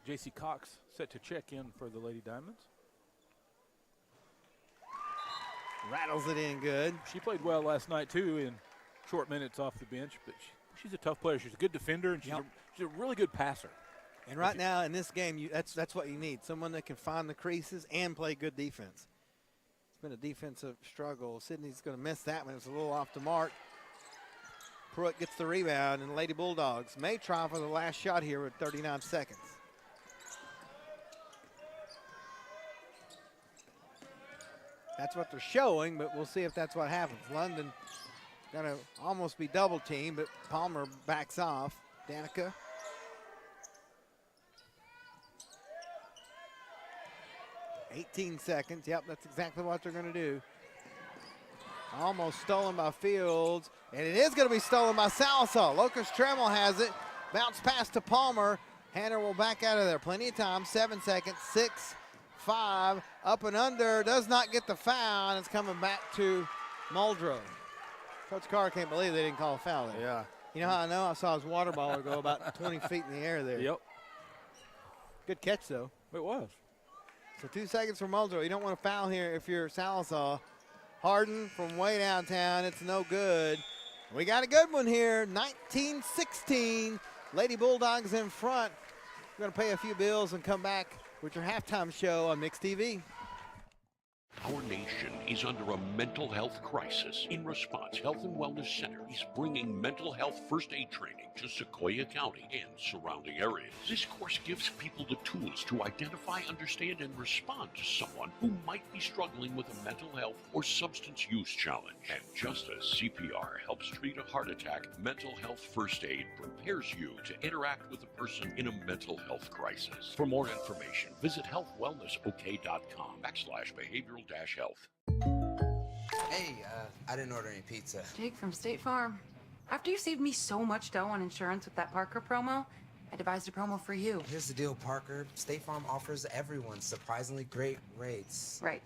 Speaker 5: J.C. Cox set to check in for the Lady Diamonds.
Speaker 4: Rattles it in good.
Speaker 5: She played well last night, too, in short minutes off the bench. But she's a tough player. She's a good defender, and she's a really good passer.
Speaker 4: And right now in this game, that's what you need. Someone that can find the creases and play good defense. It's been a defensive struggle. Sydney's going to miss that one. It's a little off the mark. Pruitt gets the rebound, and the Lady Bulldogs may try for the last shot here with 39 seconds. That's what they're showing, but we'll see if that's what happens. London going to almost be double teamed, but Palmer backs off. Danica. $18 seconds. Yep, that's exactly what they're going to do. Almost stolen by Fields, and it is going to be stolen by Salsa. Locust Tremel has it. Bounce pass to Palmer. Hanner will back out of there. Plenty of time. 7 seconds. 6, 5. Up and under. Does not get the foul, and it's coming back to Muldrow. Coach Carr can't believe they didn't call a foul there.
Speaker 5: Yeah.
Speaker 4: You know how I know? I saw his water baller go about 20 feet in the air there.
Speaker 5: Yep.
Speaker 4: Good catch, though.
Speaker 5: It was.
Speaker 4: So 2 seconds for Muldrow. You don't want to foul here if you're Salsa. Harden from way downtown. It's no good. We got a good one here. 19-16. Lady Bulldogs in front. We're going to pay a few bills and come back with your halftime show on Mix TV.
Speaker 2: Our nation is under a mental health crisis. In response, Health and Wellness Center is bringing mental health first aid training to Sequoia County and surrounding areas. This course gives people the tools to identify, understand, and respond to someone who might be struggling with a mental health or substance use challenge. And just as CPR helps treat a heart attack, mental health first aid prepares you to interact with a person in a mental health crisis. For more information, visit healthwellnessok.com/behavioral-health.
Speaker 8: Hey, I didn't order any pizza.
Speaker 9: Jake from State Farm. After you saved me so much dough on insurance with that Parker promo, I devised a promo for you.
Speaker 8: Here's the deal, Parker. State Farm offers everyone surprisingly great rates.
Speaker 9: Right.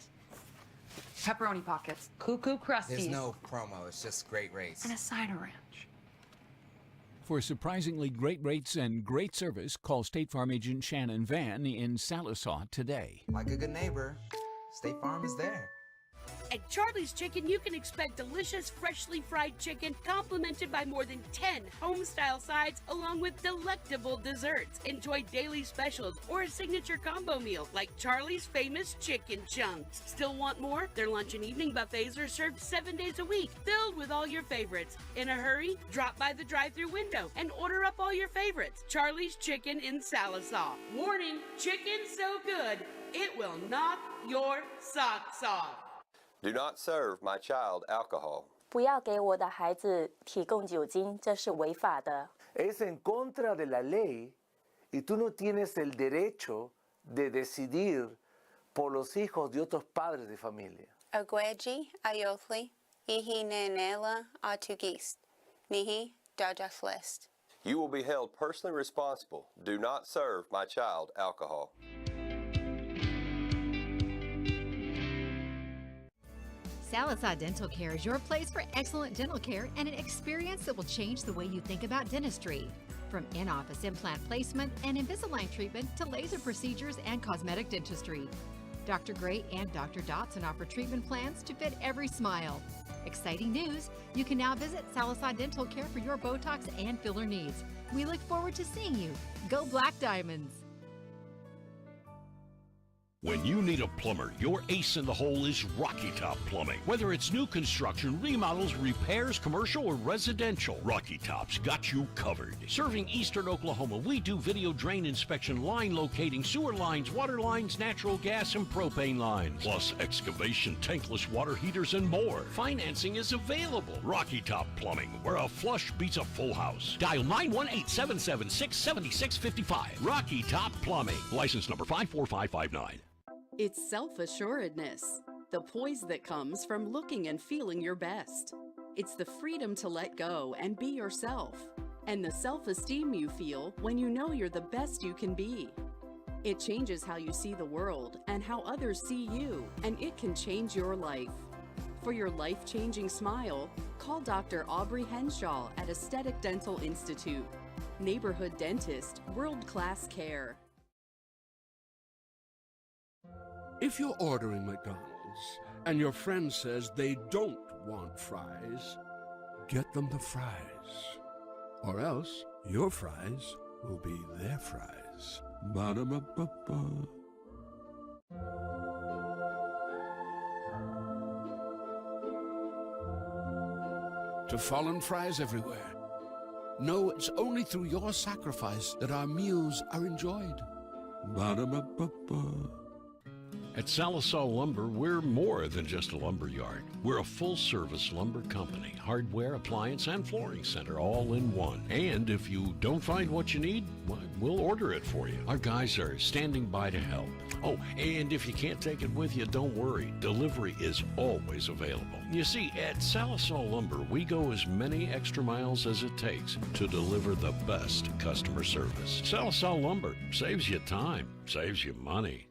Speaker 9: Pepperoni pockets, cuckoo crusties.
Speaker 8: There's no promo, it's just great rates.
Speaker 9: And a side of ranch.
Speaker 10: For surprisingly great rates and great service, call State Farm agent Shannon Van in Sallisaw today.
Speaker 8: Like a good neighbor, State Farm is there.
Speaker 11: At Charlie's Chicken, you can expect delicious, freshly fried chicken complemented by more than 10 home-style sides along with delectable desserts. Enjoy daily specials or a signature combo meal like Charlie's famous chicken chunks. Still want more? Their lunch and evening buffets are served 7 days a week, filled with all your favorites. In a hurry? Drop by the drive-thru window and order up all your favorites. Charlie's Chicken in Sallisaw. Warning, chicken so good, it will knock your socks off.
Speaker 12: Do not serve my child alcohol.
Speaker 13: 不要给我的孩子提供酒精，这是违法的。
Speaker 14: Es en contra de la ley y tú no tienes el derecho de decidir por los hijos de otros padres de familia.
Speaker 15: Agweji ayofli, ihi nenela atugist, nihi dajaflist.
Speaker 12: You will be held personally responsible. Do not serve my child alcohol.
Speaker 1: Sallisaw Dental Care is your place for excellent dental care and an experience that will change the way you think about dentistry. From in-office implant placement and Invisalign treatment to laser procedures and cosmetic dentistry. Dr. Gray and Dr. Dotson offer treatment plans to fit every smile. Exciting news! You can now visit Sallisaw Dental Care for your Botox and filler needs. We look forward to seeing you. Go Black Diamonds!
Speaker 2: When you need a plumber, your ace in the hole is Rocky Top Plumbing. Whether it's new construction, remodels, repairs, commercial, or residential, Rocky Top's got you covered. Serving eastern Oklahoma, we do video drain inspection, line locating, sewer lines, water lines, natural gas, and propane lines. Plus excavation, tankless water heaters, and more. Financing is available. Rocky Top Plumbing, where a flush beats a full house. Dial 918-776-7655. Rocky Top Plumbing. License number 54559.
Speaker 6: It's self-assuredness, the poise that comes from looking and feeling your best. It's the freedom to let go and be yourself, and the self-esteem you feel when you know you're the best you can be. It changes how you see the world and how others see you, and it can change your life. For your life-changing smile, call Dr. Aubrey Henshaw at Aesthetic Dental Institute. Neighborhood dentist, world-class care.
Speaker 3: If you're ordering McDonald's and your friend says they don't want fries, get them the fries. Or else your fries will be their fries. Ba-da-ba-ba-ba. To fallen fries everywhere, know it's only through your sacrifice that our meals are enjoyed. Ba-da-ba-ba-ba.
Speaker 2: At Salisal Lumber, we're more than just a lumber yard. We're a full-service lumber company, hardware, appliance, and flooring center all in one. And if you don't find what you need, well, we'll order it for you. Our guys are standing by to help. Oh, and if you can't take it with you, don't worry. Delivery is always available. You see, at Salisal Lumber, we go as many extra miles as it takes to deliver the best customer service. Salisal Lumber saves you time, saves you money.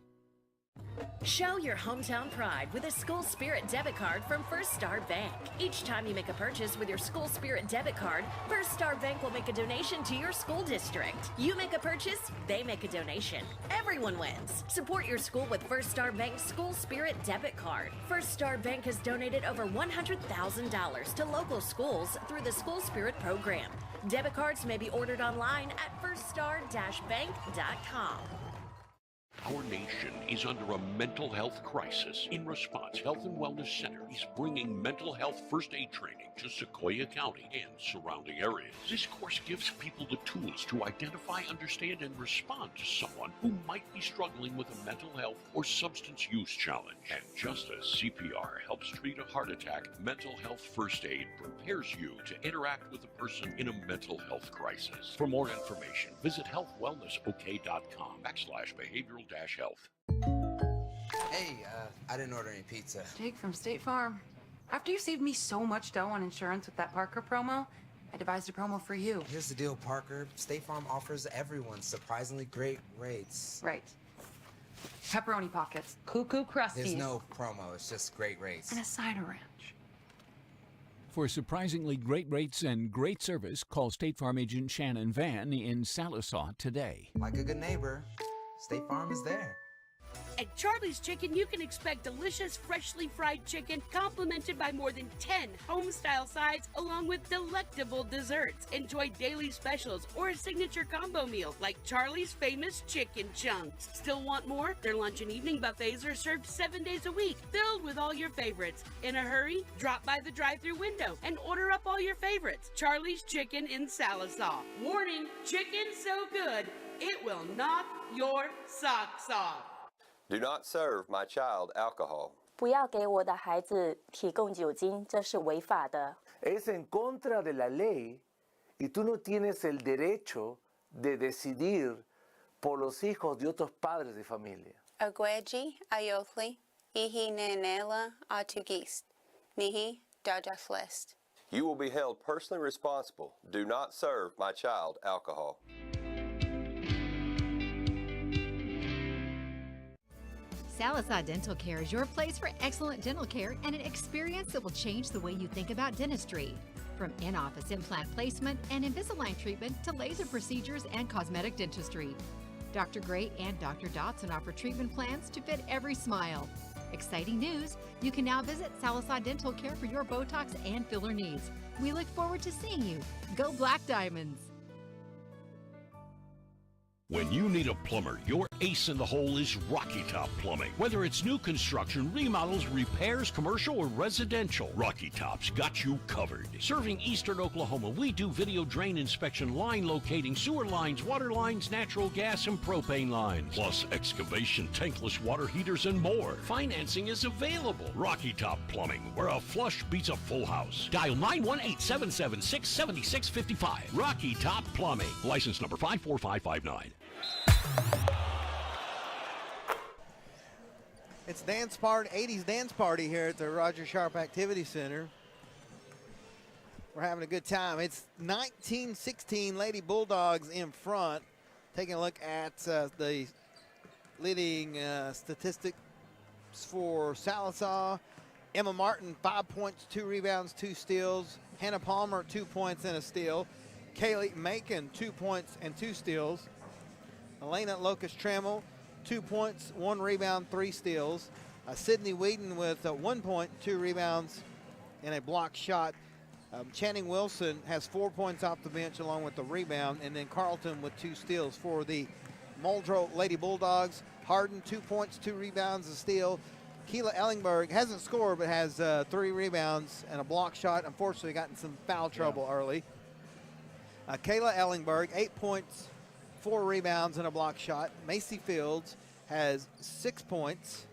Speaker 7: Show your hometown pride with a School Spirit debit card from First Star Bank. Each time you make a purchase with your School Spirit debit card, First Star Bank will make a donation to your school district. You make a purchase, they make a donation. Everyone wins. Support your school with First Star Bank's School Spirit debit card. First Star Bank has donated over $100,000 to local schools through the School Spirit program. Debit cards may be ordered online at firststar-bank.com.
Speaker 2: Our nation is under a mental health crisis. In response, Health and Wellness Center is bringing mental health first aid training to Sequoia County and surrounding areas. This course gives people the tools to identify, understand, and respond to someone who might be struggling with a mental health or substance use challenge. And just as CPR helps treat a heart attack, mental health first aid prepares you to interact with a person in a mental health crisis. For more information, visit healthwellnessok.com/behavioral-health.
Speaker 8: Hey, I didn't order any pizza.
Speaker 9: Jake from State Farm. After you saved me so much dough on insurance with that Parker promo, I devised a promo for you.
Speaker 8: Here's the deal, Parker. State Farm offers everyone surprisingly great rates.
Speaker 9: Right. Pepperoni pockets, cuckoo crusties.
Speaker 8: There's no promo, it's just great rates.
Speaker 9: And a side of ranch.
Speaker 10: For surprisingly great rates and great service, call State Farm agent Shannon Van in Salisal today.
Speaker 8: Like a good neighbor, State Farm is there.
Speaker 11: At Charlie's Chicken, you can expect delicious, freshly fried chicken complemented by more than 10 home-style sides along with delectable desserts. Enjoy daily specials or a signature combo meal like Charlie's famous chicken chunks. Still want more? Their lunch and evening buffets are served 7 days a week, filled with all your favorites. In a hurry? Drop by the drive-thru window and order up all your favorites. Charlie's Chicken in Salisal. Warning, chicken so good, it will knock your socks off.
Speaker 12: Do not serve my child alcohol.
Speaker 13: 不要给我的孩子提供酒精，这是违法的。
Speaker 14: Es en contra de la ley y tú no tienes el derecho de decidir por los hijos de otros padres de familia.
Speaker 15: Agweji ayofli, ihi nenela atugist, nihi dajaflest.
Speaker 12: You will be held personally responsible. Do not serve my child alcohol.
Speaker 1: Salisal Dental Care is your place for excellent dental care and an experience that will change the way you think about dentistry. From in-office implant placement and Invisalign treatment to laser procedures and cosmetic dentistry. Dr. Gray and Dr. Dotson offer treatment plans to fit every smile. Exciting news! You can now visit Salisal Dental Care for your Botox and filler needs. We look forward to seeing you. Go Black Diamonds!
Speaker 2: When you need a plumber, your ace in the hole is Rocky Top Plumbing. Whether it's new construction, remodels, repairs, commercial, or residential, Rocky Top's got you covered. Serving eastern Oklahoma, we do video drain inspection, line locating, sewer lines, water lines, natural gas, and propane lines. Plus excavation, tankless water heaters, and more. Financing is available. Rocky Top Plumbing, where a flush beats a full house. Dial 918-776-7655. Rocky Top Plumbing. License number 54559.
Speaker 4: It's 80s dance party here at the Roger Sharp Activity Center. We're having a good time. It's 19-16 Lady Bulldogs in front. Taking a look at the leading statistics for Sallisaw. Emma Martin, 5 points, 2 rebounds, 2 steals. Hannah Palmer, 2 points and a steal. Kaylee Macon, 2 points and 2 steals. Elena Locust Trammell, 2 points, 1 rebound, 3 steals. Sydney Whedon with 1 point, 2 rebounds, and a block shot. Channing Wilson has 4 points off the bench along with the rebound, and then Carlton with 2 steals for the Muldrow Lady Bulldogs. Harden, 2 points, 2 rebounds, a steal. Keela Ellingberg hasn't scored but has 3 rebounds and a block shot. Unfortunately, got in some foul trouble early. Kayla Ellingberg, 8 points, 4 rebounds and a block shot. Macy Fields has 6 points,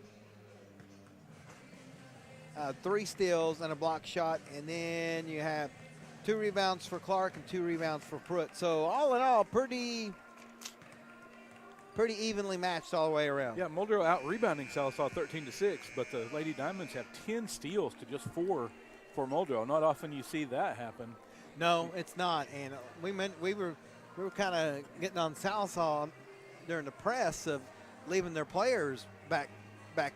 Speaker 4: 3 steals and a block shot. And then you have 2 rebounds for Clark and 2 rebounds for Pruitt. So all in all, pretty evenly matched all the way around.
Speaker 5: Yeah, Muldrow out-rebounding Sallisaw 13-6, but the Lady Diamonds have 10 steals to just 4 for Muldrow. Not often you see that happen.
Speaker 4: No, it's not. And we were kind of getting on Sallisaw during the press of leaving their players back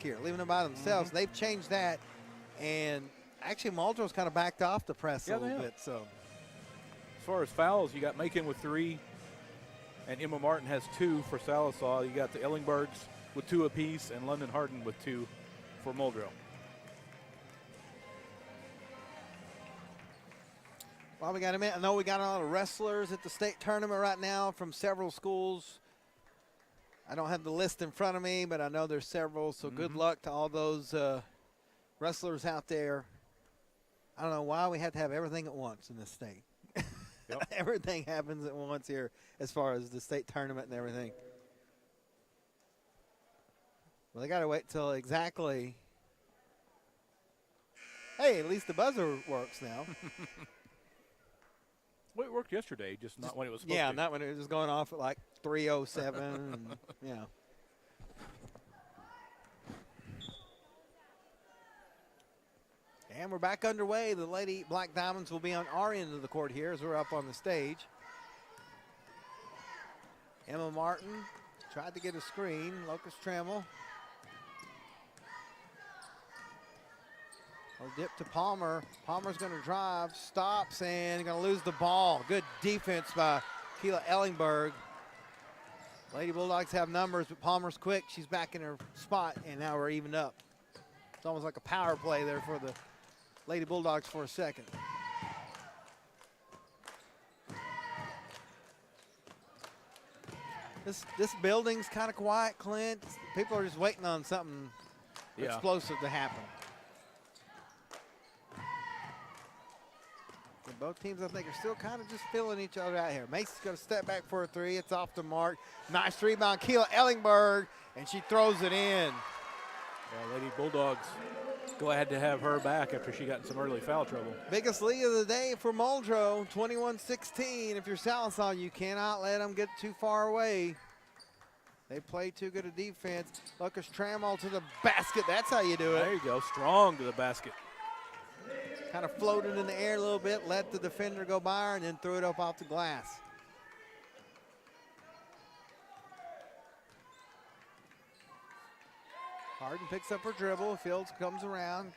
Speaker 4: here, leaving them by themselves. They've changed that, and actually Muldrow's kind of backed off the press a little bit. So
Speaker 5: as far as fouls, you got Macon with 3. And Emma Martin has 2 for Sallisaw. You got the Ellingbergs with 2 apiece, and London Harden with 2 for Muldrow.
Speaker 4: Well, we got a minute. I know we got a lot of wrestlers at the state tournament right now from several schools. I don't have the list in front of me, but I know there's several. So good luck to all those wrestlers out there. I don't know why we have to have everything at once in this state. Yep. Everything happens at once here as far as the state tournament and everything. Well, they got to wait till exactly. Hey, at least the buzzer works now.
Speaker 5: Well, it worked yesterday, just not when it was supposed to.
Speaker 4: Yeah, not when it was going off at like 3:07. And, yeah. And we're back underway. The Lady Black Diamonds will be on our end of the court here as we're up on the stage. Emma Martin tried to get a screen. Locust Trammell. Well, dip to Palmer. Palmer's going to drive, stops, and going to lose the ball. Good defense by Keela Ellingberg. Lady Bulldogs have numbers, but Palmer's quick. She's back in her spot, and now we're evened up. It's almost like a power play there for the Lady Bulldogs for a second. This building's kind of quiet, Clint. People are just waiting on something explosive to happen. And both teams, I think, are still kind of just feeling each other out here. Macy's going to step back for a 3. It's off the mark. Nice rebound, Keela Ellingberg, and she throws it in.
Speaker 5: Yeah, Lady Bulldogs glad to have her back after she got in some early foul trouble.
Speaker 4: Biggest lead of the day for Muldrow, 21-16. If you're Sallisaw, you cannot let them get too far away. They play too good a defense. Lucas Trammell to the basket. That's how you do it.
Speaker 5: There you go. Strong to the basket.
Speaker 4: Kind of floated in the air a little bit, let the defender go by her, and then threw it up off the glass. Harden picks up her dribble. Fields comes around.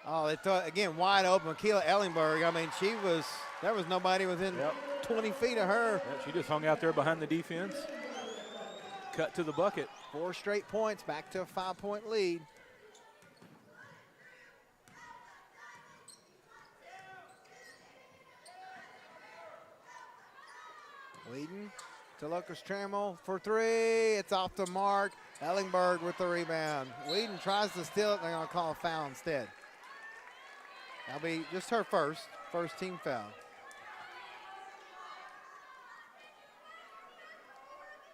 Speaker 4: Oh, they throw it again wide open. Keela Ellingberg, I mean, there was nobody within 20 feet of her.
Speaker 5: Yeah, she just hung out there behind the defense. Cut to the bucket.
Speaker 4: 4 straight points, back to a 5-point lead. Whedon to Lucas Trammell for 3. It's off the mark. Ellingberg with the rebound. Whedon tries to steal it. They're going to call a foul instead. That'll be just her first team foul.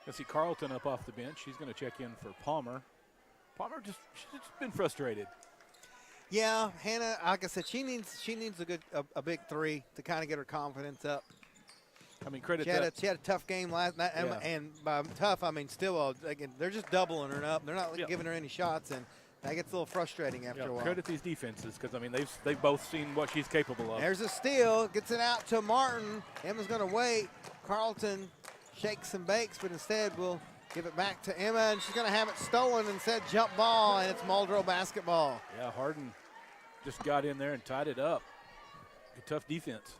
Speaker 5: I see Carlton up off the bench. She's going to check in for Palmer. Palmer she's just been frustrated.
Speaker 4: Yeah, Hannah, like I said, she needs a big 3 to kind of get her confidence up.
Speaker 5: I mean, credit
Speaker 4: she had a tough game last night, and by tough, I mean still, again, they're just doubling her up. They're not giving her any shots, and That gets a little frustrating after a while.
Speaker 5: Credit these defenses because, I mean, they've both seen what she's capable of.
Speaker 4: There's a steal. Gets it out to Martin. Emma's going to wait. Carlton shakes and bakes, but instead will give it back to Emma, and she's going to have it stolen and said jump ball, and it's Muldrow basketball.
Speaker 5: Yeah, Harden just got in there and tied it up. A tough defense.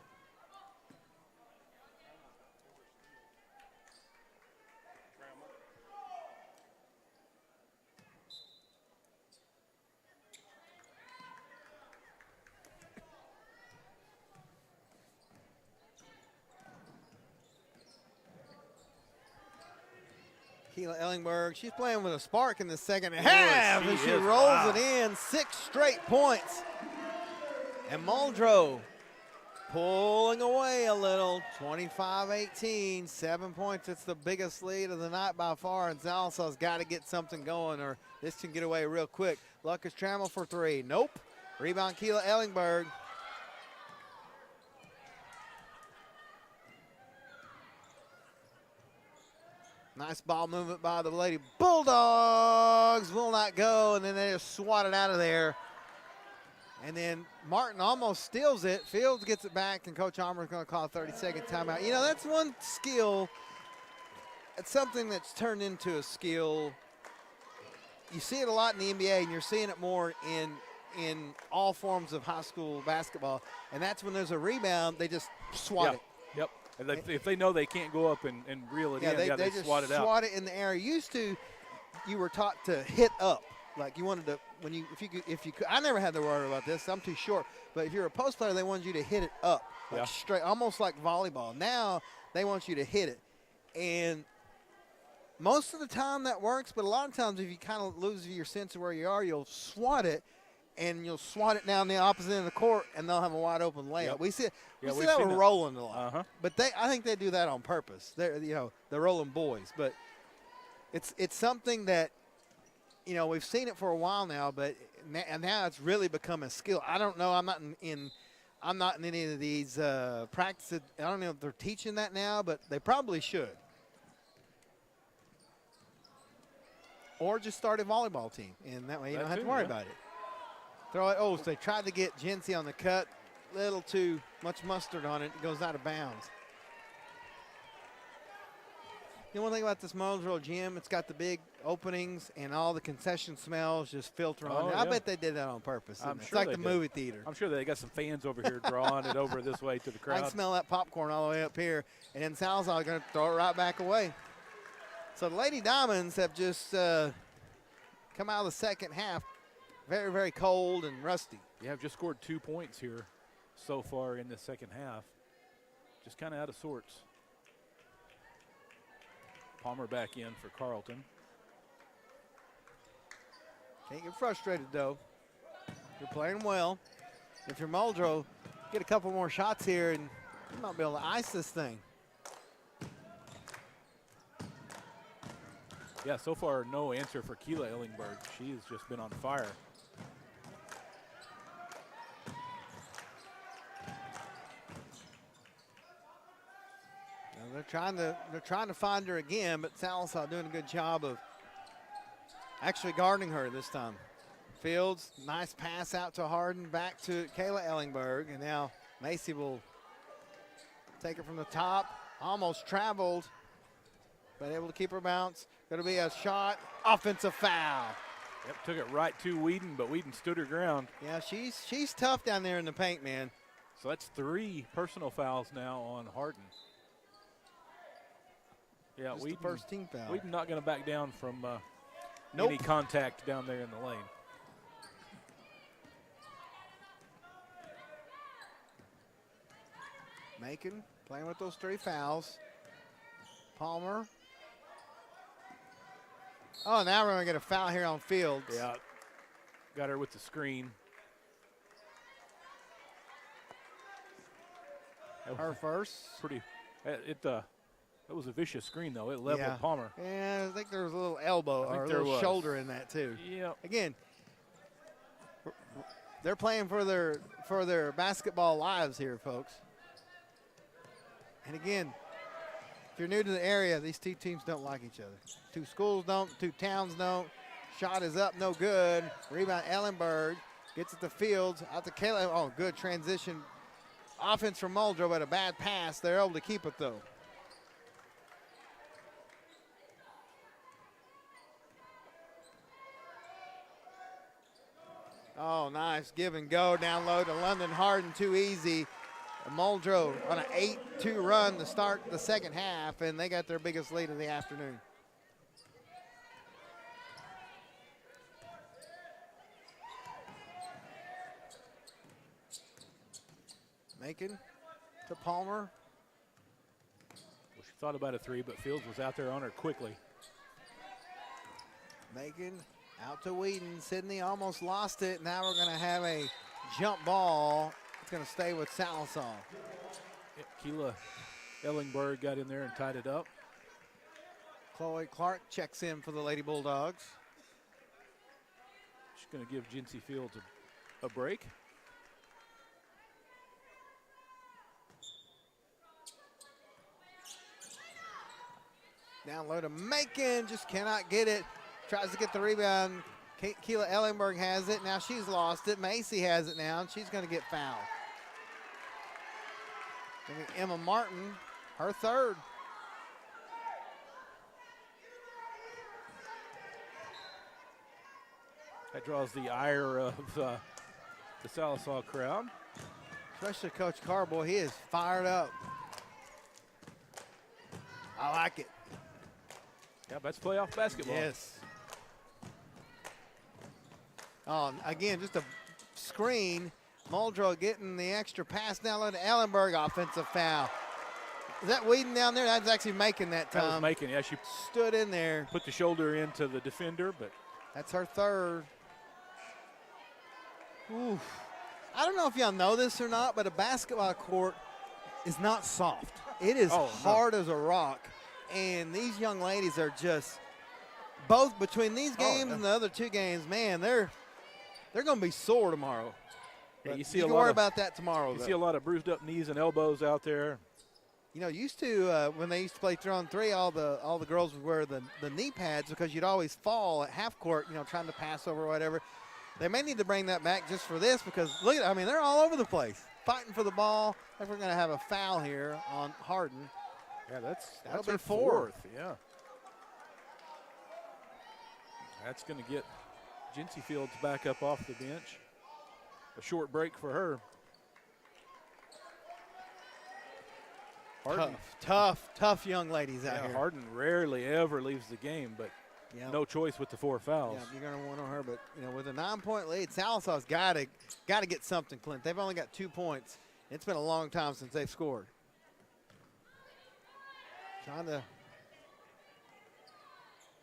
Speaker 4: Keila Ellingberg, she's playing with a spark in the second half, and she rolls it in. 6 straight points. And Muldrow pulling away a little, 25-18, 7 points. It's the biggest lead of the night by far, and Salsa's got to get something going or this can get away real quick. Lucas Trammell for 3. Nope. Rebound, Keila Ellingberg. Nice ball movement by the Lady Bulldogs. Will not go, and then they just swat it out of there. And then Martin almost steals it. Fields gets it back, and Coach Armour is going to call a 30-second timeout. You know, that's one skill. It's something that's turned into a skill. You see it a lot in the NBA, and you're seeing it more in all forms of high school basketball. And that's when there's a rebound, they just swat it.
Speaker 5: Yep. If they know they can't go up and reel it in, they
Speaker 4: just
Speaker 5: swat it out.
Speaker 4: Swat it in the air. Used to, you were taught to hit up. Like you wanted to, if you could, I never had to worry about this. I'm too short. But if you're a post player, they wanted you to hit it up, like straight, almost like volleyball. Now they want you to hit it, and most of the time that works. But a lot of times, if you kind of lose your sense of where you are, you'll swat it, and you'll swat it down the opposite end of the court, and they'll have a wide open layup.
Speaker 5: Yep.
Speaker 4: We see
Speaker 5: we've
Speaker 4: that with Rolling a lot.
Speaker 5: Uh-huh.
Speaker 4: But I think they do that on purpose. They're the Rolling boys. But it's something that. We've seen it for a while now, but now it's really become a skill. I don't know. I'm not in any of these practices. I don't know if they're teaching that now, but they probably should. Or just start a volleyball team, and that way you don't have to worry about it. Throw it. Oh, so they tried to get Jency on the cut. Little too much mustard on it. It goes out of bounds. One thing about this Muldrow gym, it's got the big openings and all the concession smells just filter on it. I bet they did that on purpose. It's like the movie theater.
Speaker 5: I'm sure they got some fans over here drawing it over this way to the crowd.
Speaker 4: I can smell that popcorn all the way up here, and then Salazar going to throw it right back away. So the Lady Diamonds have just come out of the second half very, very cold and rusty.
Speaker 5: Yeah, I've just scored 2 points here so far in the second half. Just kind of out of sorts. Palmer back in for Carlton.
Speaker 4: Can't get frustrated, though. You're playing well. If you're Muldrow, get a couple more shots here, and you might be able to ice this thing.
Speaker 5: Yeah, so far, no answer for Keila Ellingberg. She's just been on fire.
Speaker 4: They're trying to find her again, but Salazar doing a good job of actually guarding her this time. Fields, nice pass out to Harden, back to Keila Ellingberg, and now Macy will take it from the top. Almost traveled, but able to keep her bounce. Going to be a shot, offensive foul.
Speaker 5: Yep, took it right to Whedon, but Whedon stood her ground.
Speaker 4: Yeah, she's tough down there in the paint, man.
Speaker 5: So that's 3 personal fouls now on Harden. Yeah,
Speaker 4: Whedon, first team foul.
Speaker 5: Whedon not going to back down from any contact down there in the lane.
Speaker 4: Macon playing with those 3 fouls. Palmer. Oh, now we're going to get a foul here on Fields.
Speaker 5: Yeah, got her with the screen.
Speaker 4: Her first.
Speaker 5: Pretty. That was a vicious screen, though. It leveled Palmer.
Speaker 4: Yeah, I think there was a little elbow or a little shoulder in that, too.
Speaker 5: Yeah.
Speaker 4: Again, they're playing for their basketball lives here, folks. And again, if you're new to the area, these 2 teams don't like each other. 2 schools don't, 2 towns don't. Shot is up, no good. Rebound, Ellenberg. Gets it to Fields. Out to Kayla. Oh, good transition. Offense from Muldrow, but a bad pass. They're able to keep it, though. Oh, nice give and go down low to London Harden, too easy. Muldrow on an 8-2 run to start the second half, and they got their biggest lead of the afternoon. Macon to Palmer.
Speaker 5: Well, she thought about a three, but Fields was out there on her quickly.
Speaker 4: Macon out to Whedon. Sydney almost lost it. Now we're going to have a jump ball. It's going to stay with Sallisaw.
Speaker 5: Yeah, Keela Ellingberg got in there and tied it up.
Speaker 4: Chloe Clark checks in for the Lady Bulldogs.
Speaker 5: She's going to give Jinsey Fields a break.
Speaker 4: Down low to Macon, just cannot get it. Tries to get the rebound. Keela Ellenberg has it. Now she's lost it. Macy has it now, and she's going to get fouled. Emma Martin, her third.
Speaker 5: That draws the ire of the Sallisaw crowd.
Speaker 4: Especially Coach Carboy, he is fired up. I like it.
Speaker 5: Yeah, that's playoff basketball.
Speaker 4: Yes. Again, just a screen. Muldrow getting the extra pass down low to Ellenberg, offensive foul. Is that Whedon down there? That's actually making that time.
Speaker 5: That was making, yeah. She
Speaker 4: stood in there.
Speaker 5: Put the shoulder into the defender, but.
Speaker 4: That's her third. Oof. I don't know if y'all know this or not, but a basketball court is not soft. It is hard as a rock. And these young ladies are just, both between these games and the other two games, man, they're going to be sore tomorrow.
Speaker 5: Yeah, you
Speaker 4: can worry about that tomorrow.
Speaker 5: You see a lot of bruised up knees and elbows out there.
Speaker 4: You know, used to when they used to play 3-on-3, all the girls would wear the knee pads because you'd always fall at half court, you know, trying to pass over or whatever. They may need to bring that back just for this because look at, I mean, they're all over the place fighting for the ball. I think we're going to have a foul here on Harden.
Speaker 5: Yeah, that's
Speaker 4: her
Speaker 5: her
Speaker 4: fourth.
Speaker 5: Yeah. That's going to get Jinsey Fields back up off the bench. A short break for her. Harden,
Speaker 4: tough young ladies out here.
Speaker 5: Harden rarely ever leaves the game, but no choice with the 4 fouls.
Speaker 4: Yeah, you're going to want on her, but you know, with a 9-point lead, Sallisaw's got to get something, Clint. They've only got 2 points. It's been a long time since they've scored.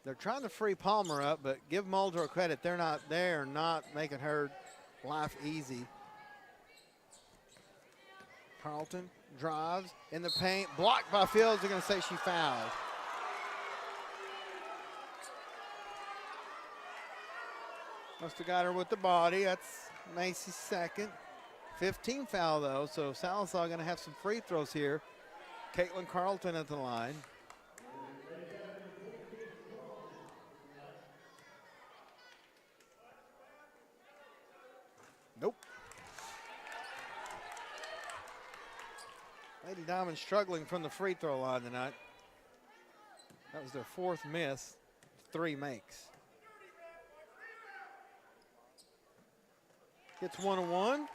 Speaker 4: They're trying to free Palmer up, but give Muldrow credit. They're not making her life easy. Carlton drives in the paint, blocked by Fields. They're going to say she fouled. Must have got her with the body. That's Macy's second. 15 foul though, so Sallisaw going to have some free throws here. Caitlin Carlton at the line. Nope. Lady Diamond struggling from the free throw line tonight. That was their 4th miss, 3 makes. Gets 1-1.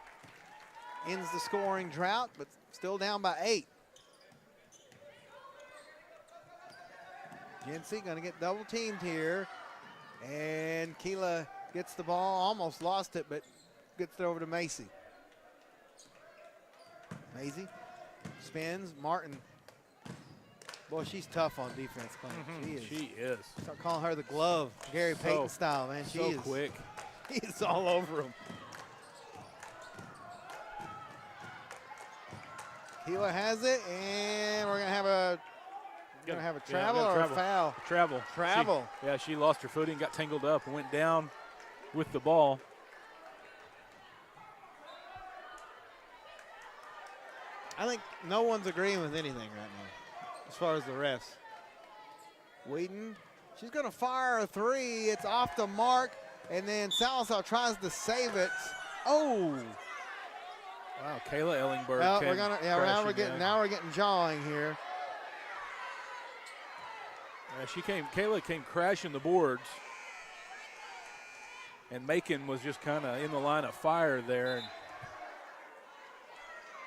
Speaker 4: Ends the scoring drought, but still down by 8. Jinsey going to get double teamed here. And Keela gets the ball, almost lost it, but gets it over to Macy. Macy spins. Martin. Boy, she's tough on defense, Clint.
Speaker 5: She is.
Speaker 4: Start calling her the glove, Gary Payton style, man. She is
Speaker 5: quick.
Speaker 4: He's all over him. Keela has it, and we're gonna have a travel or a foul.
Speaker 5: Travel. She lost her footing, got tangled up, and went down with the ball.
Speaker 4: I think no one's agreeing with anything right now as far as the refs. Whedon, She's going to fire a three. It's off the mark, and then Salazar tries to save it. Oh!
Speaker 5: Wow, Kayla Ellingberg.
Speaker 4: Well, now we're getting jawing here.
Speaker 5: Kayla came crashing the boards, and Macon was just kind of in the line of fire there. And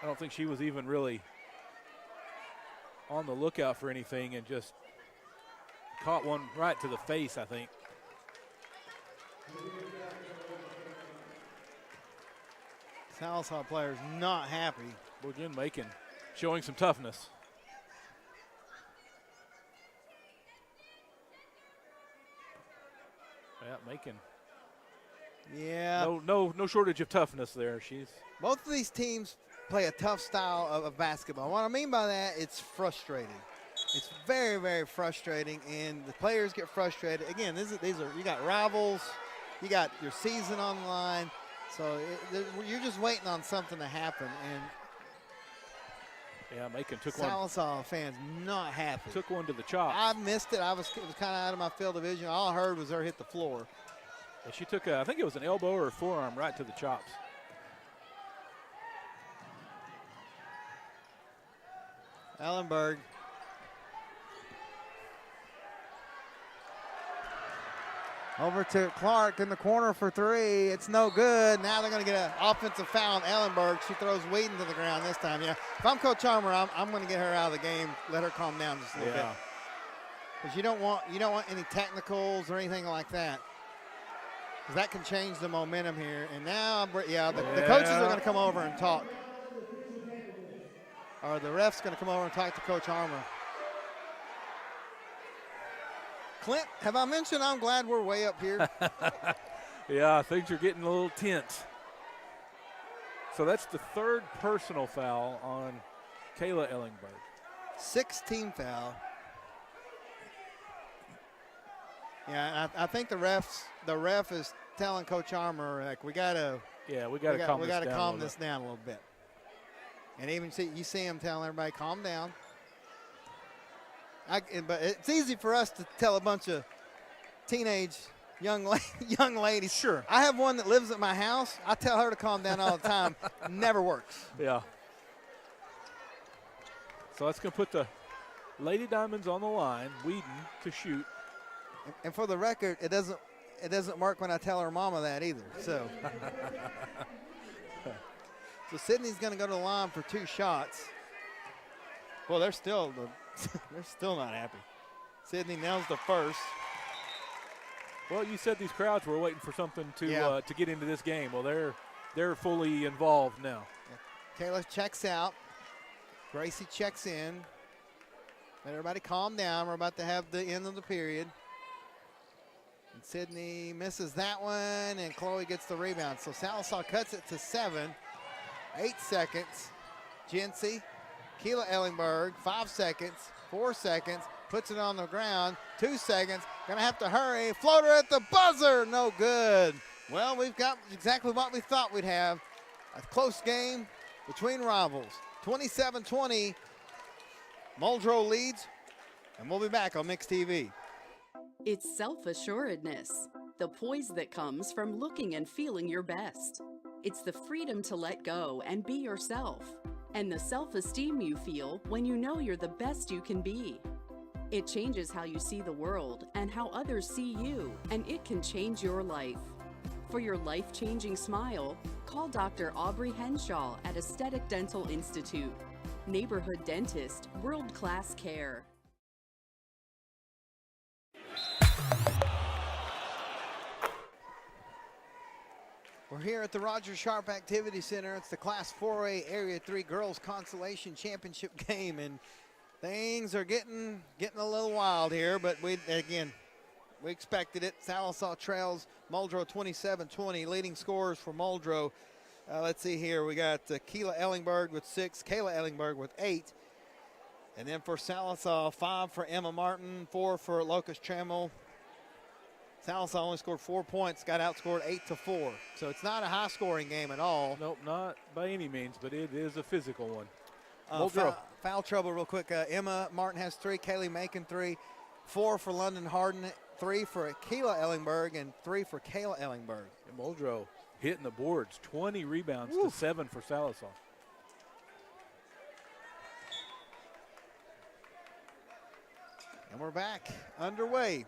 Speaker 5: I don't think she was even really on the lookout for anything, and just caught one right to the face, I think.
Speaker 4: Salazar players not happy.
Speaker 5: Well, again, Macon showing some toughness. Yeah, Macon.
Speaker 4: Yeah.
Speaker 5: No shortage of toughness there.
Speaker 4: Both of these teams play a tough style of basketball. What I mean by that, it's frustrating. It's very, very frustrating, and the players get frustrated. Again, these are you got rivals, you got your season on the line, so you're just waiting on something to happen. And
Speaker 5: yeah, Macon took
Speaker 4: Salazar fans not happy.
Speaker 5: Took one to the chops.
Speaker 4: I missed it. It was kind of out of my field of vision. All I heard was her hit the floor.
Speaker 5: And she took I think it was an elbow or a forearm right to the chops.
Speaker 4: Ellenberg. Over to Clark in the corner for three. It's no good. Now they're going to get an offensive foul on Ellenberg. She throws Whedon to the ground this time. Yeah, if I'm Coach Armour, I'm going to get her out of the game. Let her calm down just a little bit. Because you don't want any technicals or anything like that. Because that can change the momentum here. And now, the coaches are going to come over and talk. Or the ref's going to come over and talk to Coach Armour. Clint, have I mentioned I'm glad we're way up here?
Speaker 5: Yeah, things are getting a little tense. So that's the third personal foul on Kayla Ellingberg.
Speaker 4: 6-team foul. Yeah, I think the ref is telling Coach Armour, like, we gotta calm this down a little bit. And even you see him telling everybody, calm down. But it's easy for us to tell a bunch of teenage young ladies.
Speaker 5: Sure.
Speaker 4: I have one that lives at my house. I tell her to calm down all the time. Never works.
Speaker 5: Yeah. So that's going to put the Lady Diamonds on the line. Whedon to shoot.
Speaker 4: And for the record, it doesn't work when I tell her mama that either. So, so Sydney's going to go to the line for 2 shots. Well, they're still not happy. Sydney nails the first.
Speaker 5: Well, you said these crowds were waiting for something to get into this game. Well, they're fully involved now.
Speaker 4: Yeah. Kayla checks out. Gracie checks in. Let everybody calm down. We're about to have the end of the period. And Sydney misses that one, and Chloe gets the rebound. So Salazar cuts it to 7. 8 seconds. Jency. Keela Ellingberg, 5 seconds, 4 seconds, puts it on the ground, 2 seconds, gonna have to hurry, floater at the buzzer, no good. Well, we've got exactly what we thought we'd have, a close game between rivals. 27-20, Muldrow leads, and we'll be back on Mix TV.
Speaker 6: It's self-assuredness, the poise that comes from looking and feeling your best. It's the freedom to let go and be yourself. And the self-esteem you feel when you know you're the best you can be. It changes how you see the world and how others see you, and it can change your life. For your life-changing smile, call Dr. Aubrey Henshaw at Aesthetic Dental Institute. Neighborhood dentist, world-class care.
Speaker 4: We're here at the Roger Sharp Activity Center. It's the Class 4A Area 3 Girls Consolation Championship game, and things are getting a little wild here, but we expected it. Salazar trails Muldrow 27-20. Leading scorers for Muldrow. Let's see here. We got Keela Ellingberg with 6, Kayla Ellingberg with 8. And then for Salazar, 5 for Emma Martin, 4 for Locust Trammell. Salazar only scored 4 points, got outscored 8-4. So it's not a high-scoring game at all.
Speaker 5: Nope, not by any means, but it is a physical one.
Speaker 4: Foul trouble real quick. Emma Martin has 3, Kaylee Macon 3, 4 for London Harden, 3 for Keela Ellingberg, and 3 for Kayla Ellingberg.
Speaker 5: And Muldrow hitting the boards, 20 rebounds to 7 for Sallisaw.
Speaker 4: And we're back underway.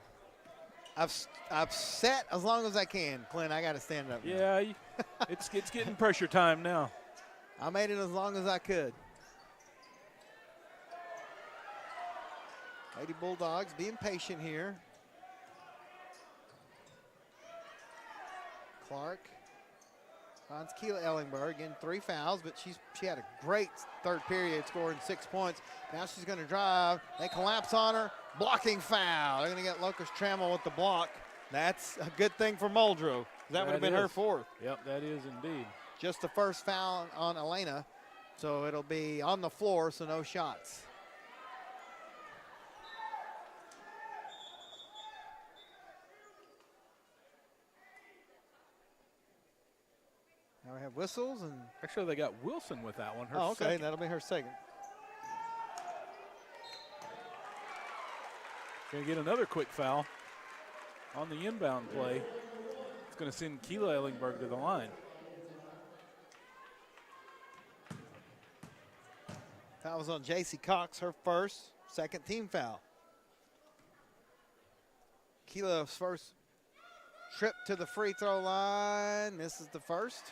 Speaker 4: I've set as long as I can. Clint, I got to stand up.
Speaker 5: Yeah, it's getting pressure time now.
Speaker 4: I made it as long as I could. Lady Bulldogs being patient here. Clark finds Keela Ellingberg in 3 fouls, but she had a great third period, scoring 6 points. Now she's going to drive. They collapse on her. Blocking foul. They're going to get Locust Trammell with the block. That's a good thing for Muldrow. That would have been her 4th.
Speaker 5: Yep, that is indeed.
Speaker 4: Just the first foul on Elena, so it'll be on the floor, so no shots. Now we have whistles, and
Speaker 5: actually they got Wilson with that one.
Speaker 4: Her second. That'll be her second.
Speaker 5: Going to get another quick foul on the inbound play. It's going to send Keela Ellingberg to the line.
Speaker 4: That was on J.C. Cox, her first, second team foul. Keela's first trip to the free throw line. Misses the first.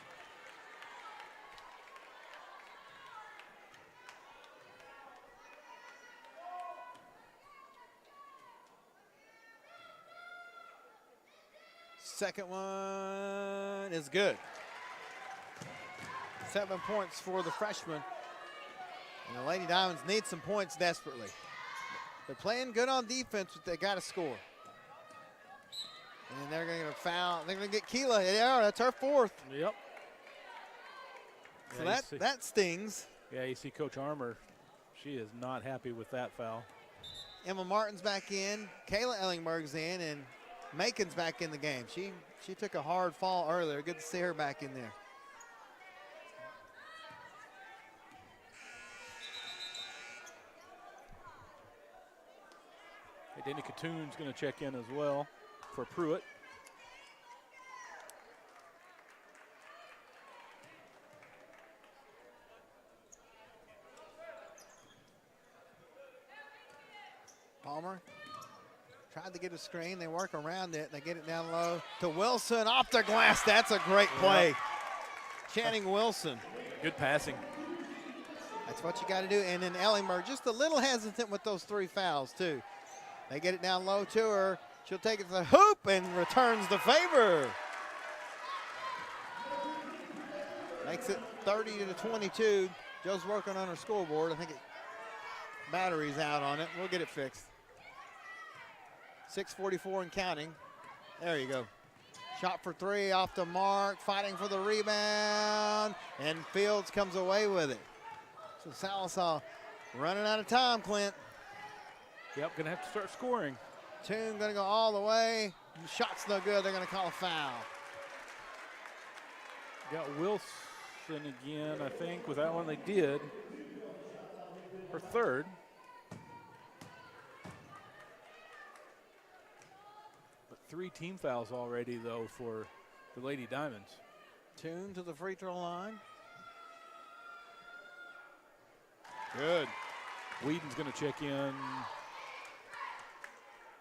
Speaker 4: Second one is good. 7 points for the freshman. And the Lady Diamonds need some points desperately. They're playing good on defense, but they got to score. And then they're going to get a foul. They're going to get Keela. Yeah, that's her 4th.
Speaker 5: Yep.
Speaker 4: So that stings.
Speaker 5: Yeah, you see Coach Armour. She is not happy with that foul.
Speaker 4: Emma Martin's back in. Kayla Ellingberg's in, and Macon's back in the game. She took a hard fall earlier. Good to see her back in there.
Speaker 5: Danny Katoon's going to check in as well for Pruitt.
Speaker 4: Palmer tried to get a screen. They work around it. They get it down low to Wilson. Off the glass. That's a great play. Yep. Channing Wilson.
Speaker 5: Good passing.
Speaker 4: That's what you got to do. And then Ellingberg just a little hesitant with those 3 fouls, too. They get it down low to her. She'll take it to the hoop and returns the favor. Makes it 30-22. Joe's working on her scoreboard. I think battery's out on it. We'll get it fixed. 6:44 and counting. There you go. Shot for 3 off the mark. Fighting for the rebound. And Fields comes away with it. So Sallisaw running out of time, Clint.
Speaker 5: Yep, going to have to start scoring.
Speaker 4: Toon going to go all the way. Shot's no good. They're going to call a foul.
Speaker 5: Got Wilson again, I think. With that one, they did. Her 3rd. But 3 team fouls already, though, for the Lady Diamonds.
Speaker 4: Toon to the free throw line. Good.
Speaker 5: Whedon's going to check in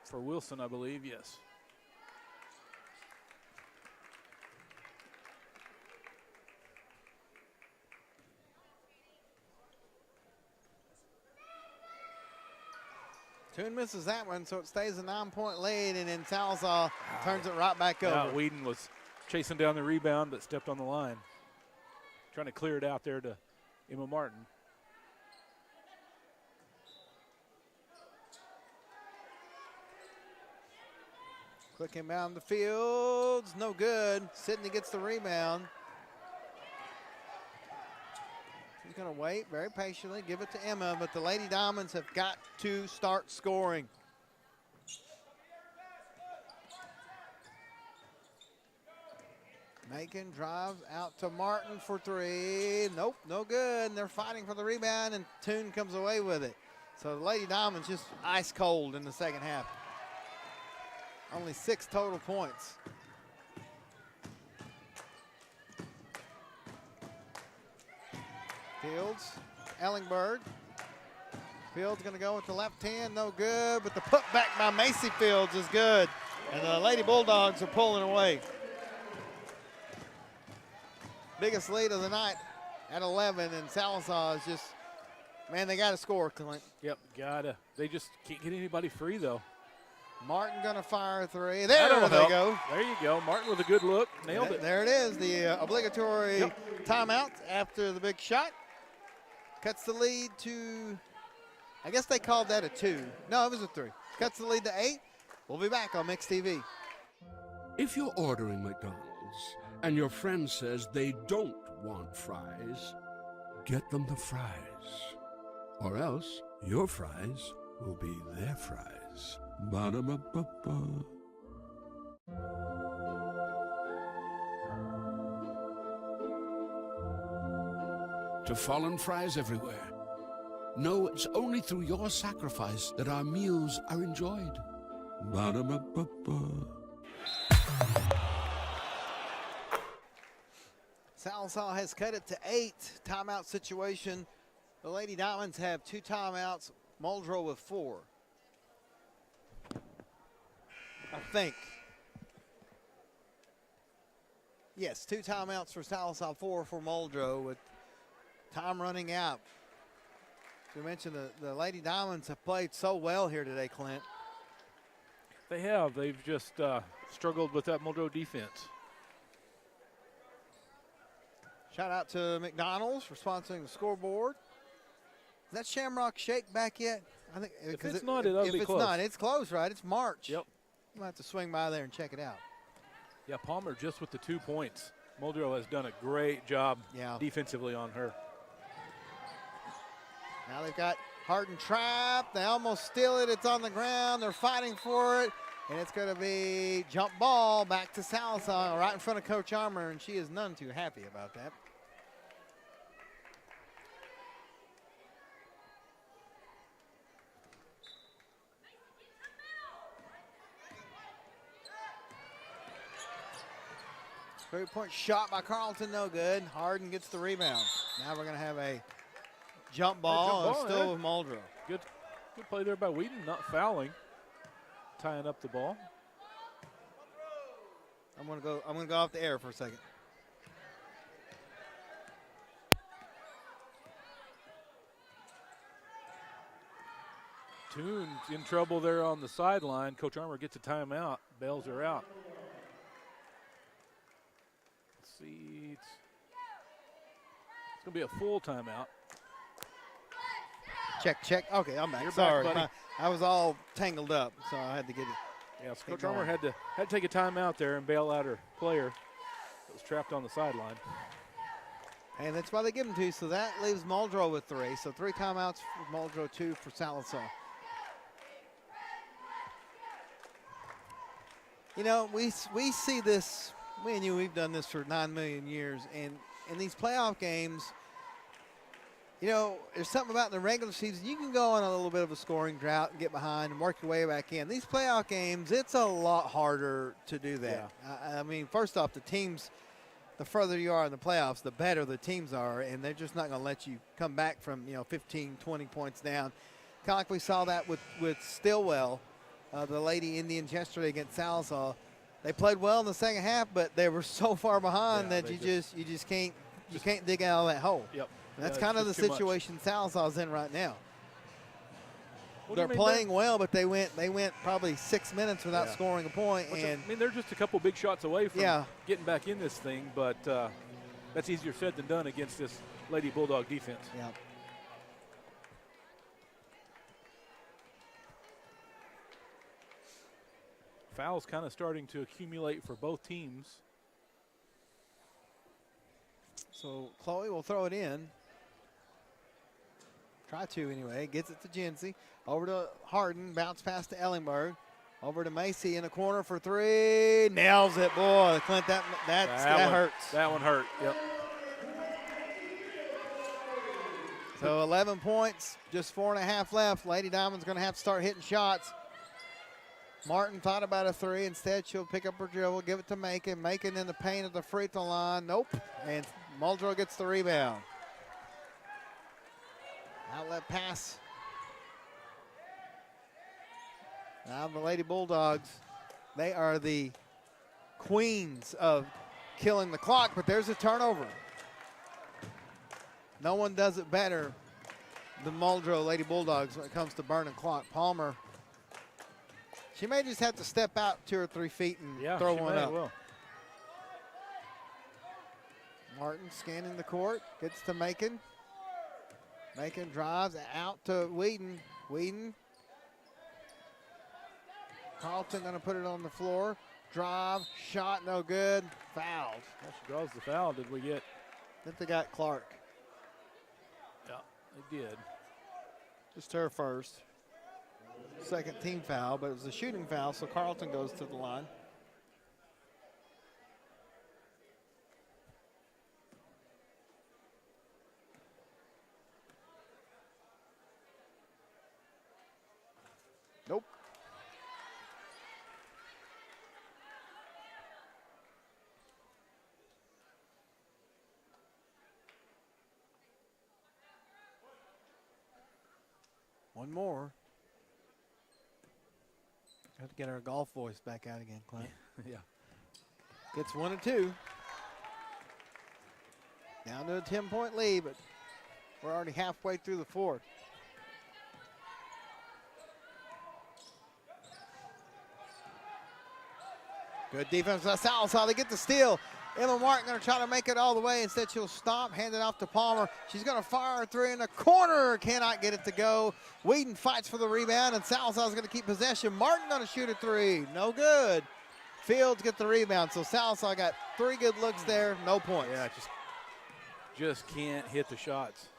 Speaker 5: for Wilson, I believe, yes.
Speaker 4: Toon misses that one, so it stays a 9-point lead, and then Sallisaw turns it right back over.
Speaker 5: Whedon was chasing down the rebound, but stepped on the line. Trying to clear it out there to Emma Martin.
Speaker 4: Quick inbound to Fields, no good. Sydney gets the rebound. She's going to wait very patiently, give it to Emma, but the Lady Diamonds have got to start scoring. Macon drives out to Martin for 3. Nope, no good. And they're fighting for the rebound, and Toon comes away with it. So the Lady Diamonds just ice cold in the second half. Only 6 total points. Fields, Ellingberg. Fields going to go with the left hand, no good, but the putback by Macy Fields is good. And the Lady Bulldogs are pulling away. Biggest lead of the night at 11, and Sallisaw is just, man, they got to score, Clint.
Speaker 5: Yep, gotta. They just can't get anybody free, though.
Speaker 4: Martin going to fire a 3. There they go.
Speaker 5: There you go. Martin with a good look. Nailed it.
Speaker 4: There it is, the obligatory timeout after the big shot. Cuts the lead to, I guess they called that a 2. No, it was a 3. Cuts the lead to 8. We'll be back on Mix TV.
Speaker 3: If you're ordering McDonald's and your friend says they don't want fries, get them the fries. Or else your fries will be their fries. Ba-da-ba-ba-ba. To fallen fries everywhere, know it's only through your sacrifice that our meals are enjoyed. Ba-da-ba-ba-ba.
Speaker 4: Sallisaw has cut it to 8. Timeout situation. The Lady Diamonds have 2 timeouts. Muldrow with 4. I think. Yes, 2 timeouts for Sallisaw, 4 for Muldrow with time running out. As we mentioned, the Lady Diamonds have played so well here today, Clint.
Speaker 5: They have. They've just struggled with that Muldrow defense.
Speaker 4: Shout out to McDonald's for sponsoring the scoreboard. Is that Shamrock Shake back yet? I think
Speaker 5: if it's not, it'll be close.
Speaker 4: If it's not, it's closed, right? It's March.
Speaker 5: Yep.
Speaker 4: You might have to swing by there and check it out.
Speaker 5: Yeah, Palmer just with the 2 points. Muldrow has done a great job defensively on her.
Speaker 4: Now they've got Harden trapped. They almost steal it. It's on the ground. They're fighting for it. And it's going to be jump ball back to Sallisaw right in front of Coach Armour, and she is none too happy about that. Three-point shot by Carlton, no good. Harden gets the rebound. Now we're going to have a jump ball, and still with Muldrow.
Speaker 5: Good play there by Whedon, not fouling, tying up the ball.
Speaker 4: I'm going to go off the air for a second.
Speaker 5: Toon's in trouble there on the sideline. Coach Armour gets a timeout, bails her out. Let's see, it's going to be a full timeout.
Speaker 4: Check. Okay, I'm back.
Speaker 5: You're
Speaker 4: Sorry,
Speaker 5: back, buddy.
Speaker 4: I was all tangled up, so I had to get it.
Speaker 5: Yeah, so Coach Armour had to take a timeout there and bail out her player that was trapped on the sideline.
Speaker 4: And that's why they give them 2, so that leaves Muldrow with 3. So 3 timeouts for Muldrow, 2 for Sallisaw. You know, we see this, me and you, we've done this for 9 million years, and in these playoff games, you know, there's something about in the regular season, you can go on a little bit of a scoring drought and get behind and work your way back in. These playoff games, it's a lot harder to do that. Yeah. I mean, first off, the teams, the further you are in the playoffs, the better the teams are, and they're just not going to let you come back from, 15, 20 points down. Kind of like we saw that with Stillwell, the Lady Indians yesterday against Sallisaw. They played well in the second half, but they were so far behind that you just can't dig out of that hole.
Speaker 5: Yep.
Speaker 4: And that's kind of the situation Sallisaw's in right now. They're playing well, but they went probably 6 minutes without scoring a point.
Speaker 5: I mean, they're just a couple big shots away from getting back in this thing, but that's easier said than done against this Lady Bulldog defense.
Speaker 4: Yeah.
Speaker 5: Fouls kind of starting to accumulate for both teams.
Speaker 4: So Chloe will throw it in. Try to anyway. Gets it to Jency. Over to Harden. Bounce pass to Ellingberg. Over to Macy in the corner for 3. Nails it. Boy, Clint, that hurts.
Speaker 5: That one hurt. Yep.
Speaker 4: So 11 points, just 4.5 left. Lady Diamond's going to have to start hitting shots. Martin thought about a three. Instead, she'll pick up her dribble, give it to Macon. Macon in the paint at the free throw line. Nope. And Muldrow gets the rebound. Outlet pass. Now the Lady Bulldogs, they are the queens of killing the clock, but there's a turnover. No one does it better than Muldrow Lady Bulldogs when it comes to burning clock. Palmer, she may just have to step out 2 or 3 feet and throw one up.
Speaker 5: Will.
Speaker 4: Martin scanning the court, gets to Macon. Macon drives out to Whedon. Whedon. Carlton going to put it on the floor. Drive, shot, no good. Fouled.
Speaker 5: Well, she draws the foul. Did we get?
Speaker 4: I think they got Clark.
Speaker 5: Yeah, they did.
Speaker 4: Just her first. Second team foul, but it was a shooting foul, so Carlton goes to the line. Nope. One more. Have to get our golf voice back out again, Clint.
Speaker 5: Yeah.
Speaker 4: Gets 1 and 2. Down to a 10-point lead, but we're already halfway through the fourth. Good defense by Salazar. They get the steal. Emma Martin going to try to make it all the way. Instead, she'll stop, hand it off to Palmer. She's going to fire a three in the corner. Cannot get it to go. Whedon fights for the rebound, and Salazar's going to keep possession. Martin going to shoot a three. No good. Fields get the rebound. So Salazar got 3 good looks there. No points.
Speaker 5: Yeah, just can't hit the shots.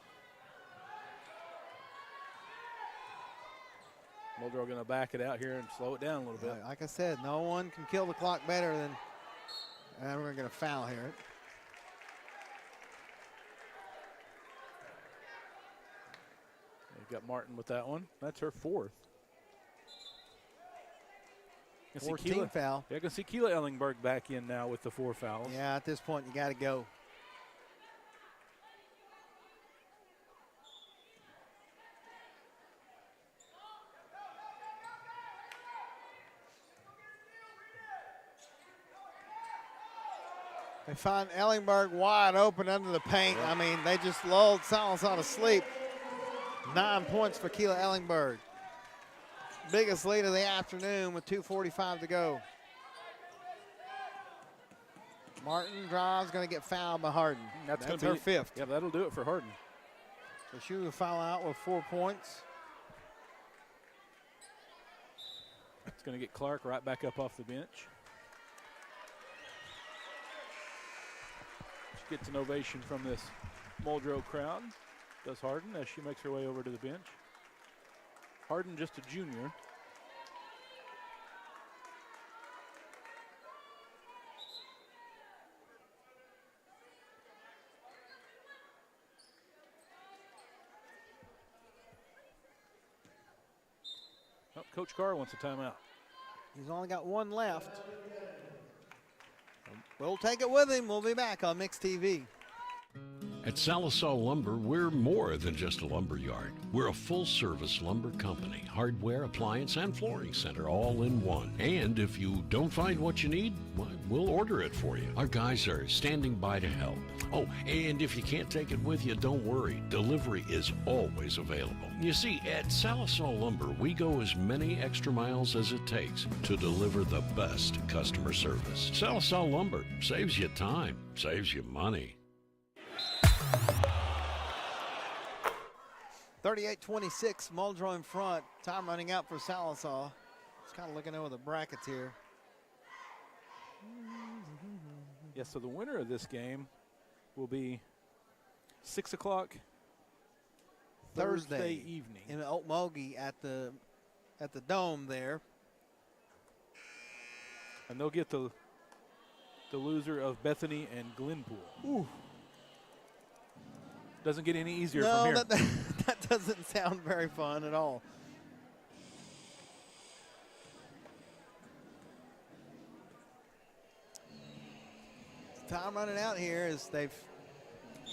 Speaker 5: Muldrow going to back it out here and slow it down a little bit.
Speaker 4: Like I said, no one can kill the clock better than. And we're going to foul here.
Speaker 5: You've got Martin with that one. That's her 4th.
Speaker 4: 14 foul.
Speaker 5: Yeah, I can see Keela Ellingberg back in now with the 4 fouls.
Speaker 4: Yeah, at this point, you got to go. They find Ellingberg wide open under the paint. I mean, they just lulled Salazar to sleep. 9 points for Keela Ellingberg. Biggest lead of the afternoon with 2:45 to go. Martin drives, going to get fouled by Harden. That's her 5th.
Speaker 5: Yeah, that'll do it for Harden.
Speaker 4: So she will foul out with 4 points.
Speaker 5: It's going to get Clark right back up off the bench. Gets an ovation from this Muldrow crowd. Does Harden as she makes her way over to the bench. Harden just a junior. Oh, Coach Carr wants a timeout.
Speaker 4: He's only got 1 left. We'll take it with him. We'll be back on Mixed TV.
Speaker 2: At Sallisaw Lumber, we're more than just a lumber yard. We're a full-service lumber company, hardware, appliance, and flooring center all in one. And if you don't find what you need, well, we'll order it for you. Our guys are standing by to help. Oh, and if you can't take it with you, don't worry. Delivery is always available. You see, at Sallisaw Lumber, we go as many extra miles as it takes to deliver the best customer service. Sallisaw Lumber saves you time, saves you money.
Speaker 4: 38-26, Muldrow in front. Time running out for Sallisaw. Just kind of looking over the brackets here.
Speaker 5: Yeah, so the winner of this game will be 6 o'clock Thursday evening
Speaker 4: in Okmulgee at the Dome there.
Speaker 5: And they'll get the loser of Bethany and Glenpool.
Speaker 4: Ooh.
Speaker 5: Doesn't get any easier
Speaker 4: no,
Speaker 5: from here.
Speaker 4: That doesn't sound very fun at all. Time running out here is the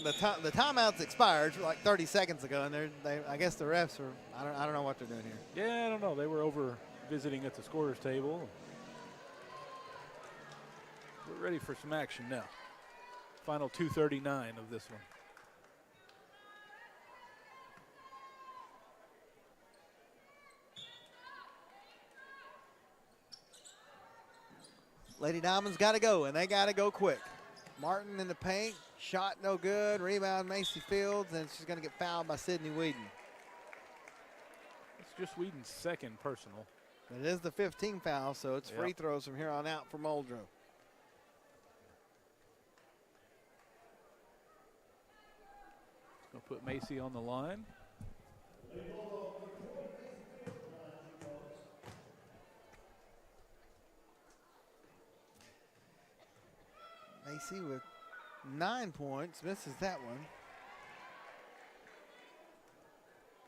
Speaker 4: timeout's expired like 30 seconds ago, and I guess the refs are I don't know what they're doing here.
Speaker 5: Yeah, I don't know. They were over visiting at the scorer's table. We're ready for some action now. Final 2:39 of this one.
Speaker 4: Lady Diamonds got to go, and they got to go quick. Martin in the paint, shot no good. Rebound Macy Fields, and she's going to get fouled by Sydney Whedon.
Speaker 5: It's just Whedon's second personal.
Speaker 4: It is the 15th foul, so it's free throws from here on out for Muldrow.
Speaker 5: Gonna put Macy on the line.
Speaker 4: Macy with 9 points, misses that one.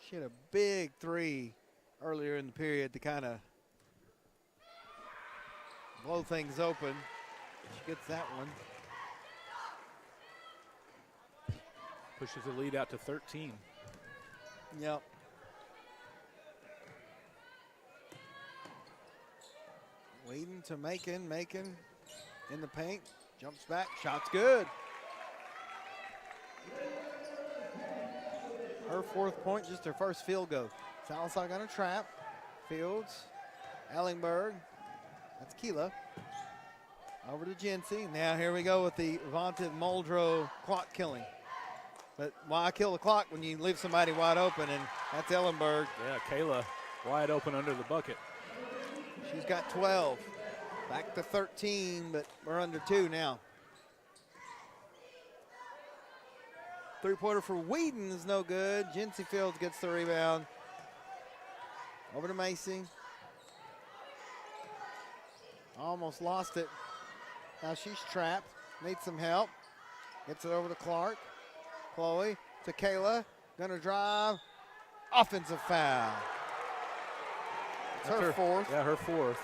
Speaker 4: She had a big three earlier in the period to kind of blow things open. She gets that one.
Speaker 5: Pushes the lead out to 13.
Speaker 4: Yep. Whedon to Macon in the paint. Jumps back, shot's good. Her 4th point, just her first field goal. Salazar gonna trap. Fields, Ellingberg, that's Keela. Over to Jency. Now here we go with the vaunted Muldrow clock killing. But why kill the clock when you leave somebody wide open, and that's Ellenberg.
Speaker 5: Yeah, Kayla wide open under the bucket.
Speaker 4: She's got 12. Back to 13, but we're under 2 now. Three-pointer for Whedon is no good. Jency Fields gets the rebound. Over to Macy. Almost lost it. Now she's trapped. Needs some help. Gets it over to Clark. Chloe to Kayla. Gonna drive. Offensive foul. It's her 4th.
Speaker 5: Yeah, her 4th.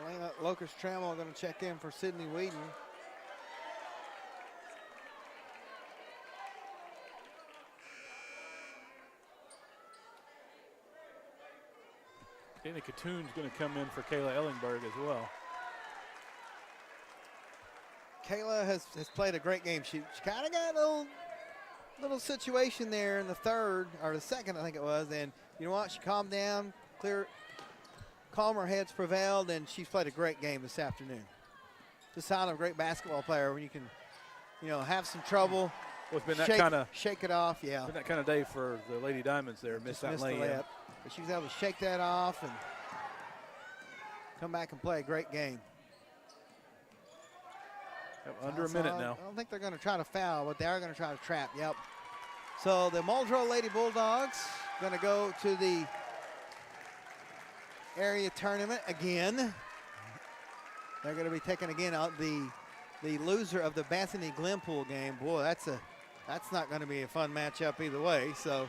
Speaker 4: Elena Locust Trammell going to check in for Sydney Whedon.
Speaker 5: Dana Katoon's going to come in for Kayla Ellingberg as well.
Speaker 4: Kayla has played a great game. She kind of got a little situation there in the third, or the second, I think it was. And you know what? She calmed down, calmer heads prevailed, and she's played a great game this afternoon. The sign of a great basketball player when you can, have some trouble.
Speaker 5: Well, it's been that kind of
Speaker 4: shake it off. Yeah,
Speaker 5: been that kind of day for the Lady Diamonds there. Missed that layup.
Speaker 4: But she was able to shake that off and come back and play a great game.
Speaker 5: Under a minute now.
Speaker 4: I don't think they're going to try to foul, but they are going to try to trap. Yep. So the Muldrow Lady Bulldogs going to go to the area tournament again. They're going to be taking again out the loser of the Bethany Glenpool game. Boy, that's not going to be a fun matchup either way. So,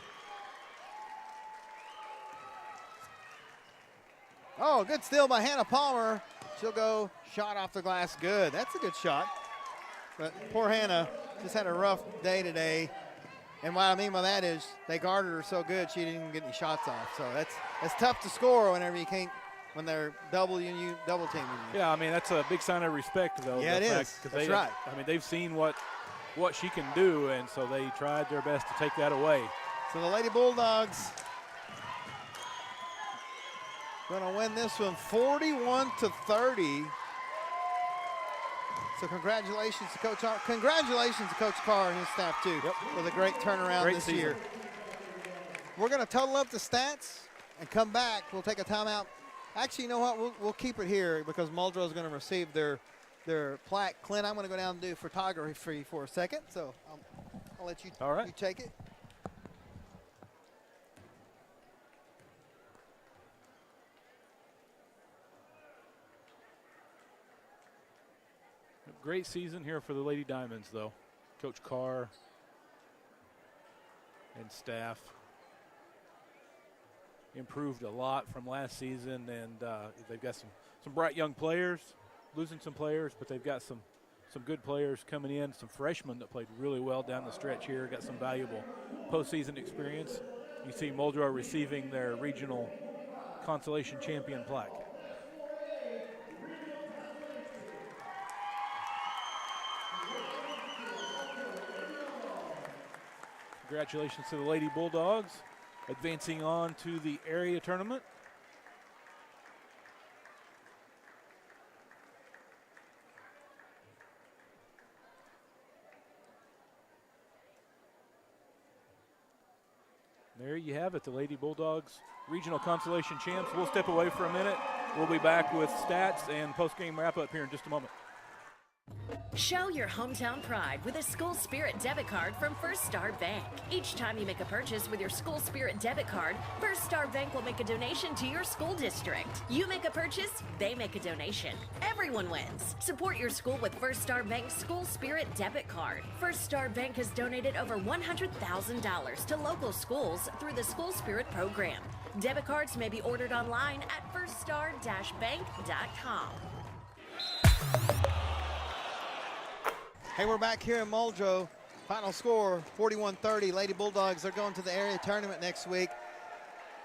Speaker 4: oh, good steal by Hannah Palmer. She'll go shot off the glass. Good. That's a good shot. But poor Hannah just had a rough day today. And what I mean by that is they guarded her so good she didn't even get any shots off. So that's tough to score whenever you can't, when they're double teaming you.
Speaker 5: Yeah, I mean, that's a big sign of respect, though.
Speaker 4: Yeah, it is. That's right.
Speaker 5: I mean, they've seen what she can do, and so they tried their best to take that away.
Speaker 4: So the Lady Bulldogs going to win this one 41-30. So congratulations to Coach Carr. Congratulations to Coach Carr and his staff, too, with a great turnaround this year. We're going to total up the stats and come back. We'll take a timeout. Actually, you know what? We'll keep it here because Muldrow is going to receive their plaque. Clint, I'm going to go down and do photography for a second, so I'll let you, you take it.
Speaker 5: Great season here for the Lady Diamonds, though. Coach Carr and staff improved a lot from last season, and they've got some bright young players, losing some players, but they've got some good players coming in, some freshmen that played really well down the stretch here, got some valuable postseason experience. You see Muldrow receiving their regional consolation champion plaque. Congratulations to the Lady Bulldogs, advancing on to the area tournament. There you have it, the Lady Bulldogs regional consolation champs. We'll step away for a minute. We'll be back with stats and post-game wrap-up here in just a moment.
Speaker 7: Show your hometown pride with a School Spirit debit card from First Star Bank. Each time you make a purchase with your School Spirit debit card, First Star Bank will make a donation to your school district. You make a purchase, they make a donation. Everyone wins. Support your school with First Star Bank's School Spirit debit card. First Star Bank has donated over $100,000 to local schools through the School Spirit program. Debit cards may be ordered online at firststar-bank.com.
Speaker 4: Hey, we're back here in Muldrow. Final score, 41-30. Lady Bulldogs are going to the area tournament next week.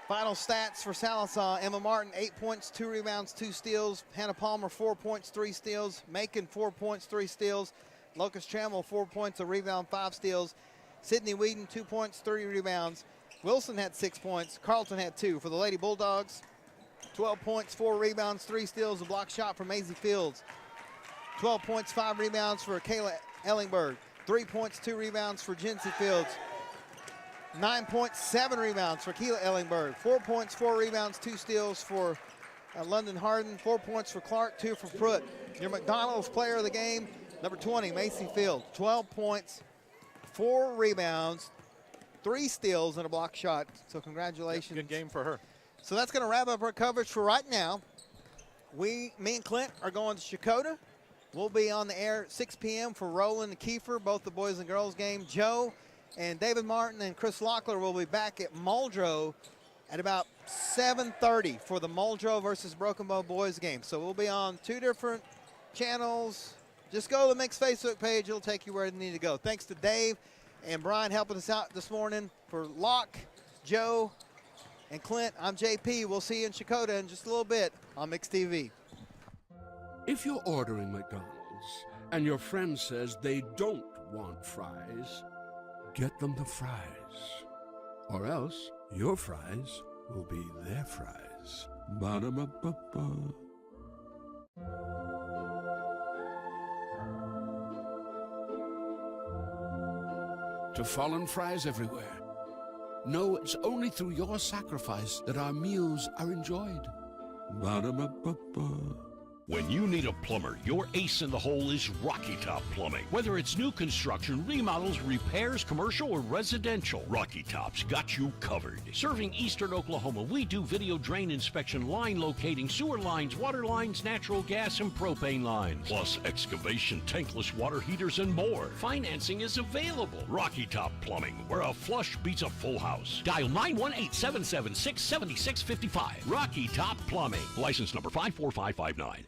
Speaker 4: Final stats for Sallisaw. Emma Martin, 8 points, 2 rebounds, 2 steals. Hannah Palmer, 4 points, 3 steals. Macon, 4 points, 3 steals. Locust Trammell, 4 points, a rebound, 5 steals. Sydney Whedon, 2 points, 3 rebounds. Wilson had 6 points. Carlton had 2. For the Lady Bulldogs, 12 points, 4 rebounds, 3 steals. A block shot from Maisie Fields. 12 points, 5 rebounds for Kayla Ellingberg. 3 points, 2 rebounds for Jency Fields. 9 points, 7 rebounds for Keela Ellingberg. 4 points, 4 rebounds, 2 steals for London Harden. 4 points for Clark, 2 for Pruitt. Your McDonald's player of the game, number 20, Macy Fields. 12 points, 4 rebounds, 3 steals, and a block shot. So congratulations.
Speaker 5: Good game for her.
Speaker 4: So that's going to wrap up our coverage for right now. Me and Clint are going to Shakota. We'll be on the air at 6 p.m. for Roland and Kiefer, both the boys and girls game. Joe and David Martin and Chris Locklear will be back at Muldrow at about 7:30 for the Muldrow versus Broken Bow boys game. So we'll be on 2 different channels. Just go to the Mixed Facebook page. It'll take you where you need to go. Thanks to Dave and Brian helping us out this morning. For Locke, Joe, and Clint, I'm JP. We'll see you in Shakota in just a little bit on Mixed TV.
Speaker 3: If you're ordering McDonald's and your friend says they don't want fries, get them the fries. Or else your fries will be their fries. Ba-da-ba-ba-ba. To fallen fries everywhere, know it's only through your sacrifice that our meals are enjoyed. Ba-da-ba-ba-ba.
Speaker 2: When you need a plumber, your ace in the hole is Rocky Top Plumbing. Whether it's new construction, remodels, repairs, commercial, or residential, Rocky Top's got you covered. Serving eastern Oklahoma, we do video drain inspection, line locating, sewer lines, water lines, natural gas, and propane lines. Plus excavation, tankless water heaters, and more. Financing is available. Rocky Top Plumbing, where a flush beats a full house. Dial 918-776-7655. Rocky Top Plumbing. License number 54559.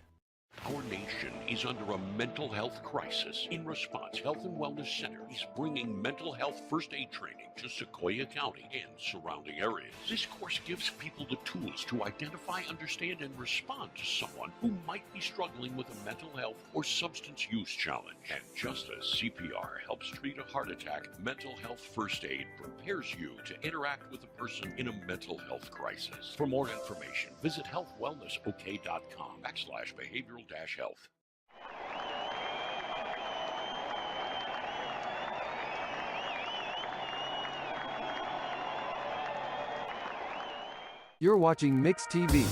Speaker 2: Our nation is under a mental health crisis. In response, Health and Wellness Center is bringing mental health first aid training to Sequoia County and surrounding areas. This course gives people the tools to identify, understand, and respond to someone who might be struggling with a mental health or substance use challenge. And just as CPR helps treat a heart attack, mental health first aid prepares you to interact with a person in a mental health crisis. For more information, visit healthwellnessok.com/behavioral-health.
Speaker 16: You're watching Mixed TV.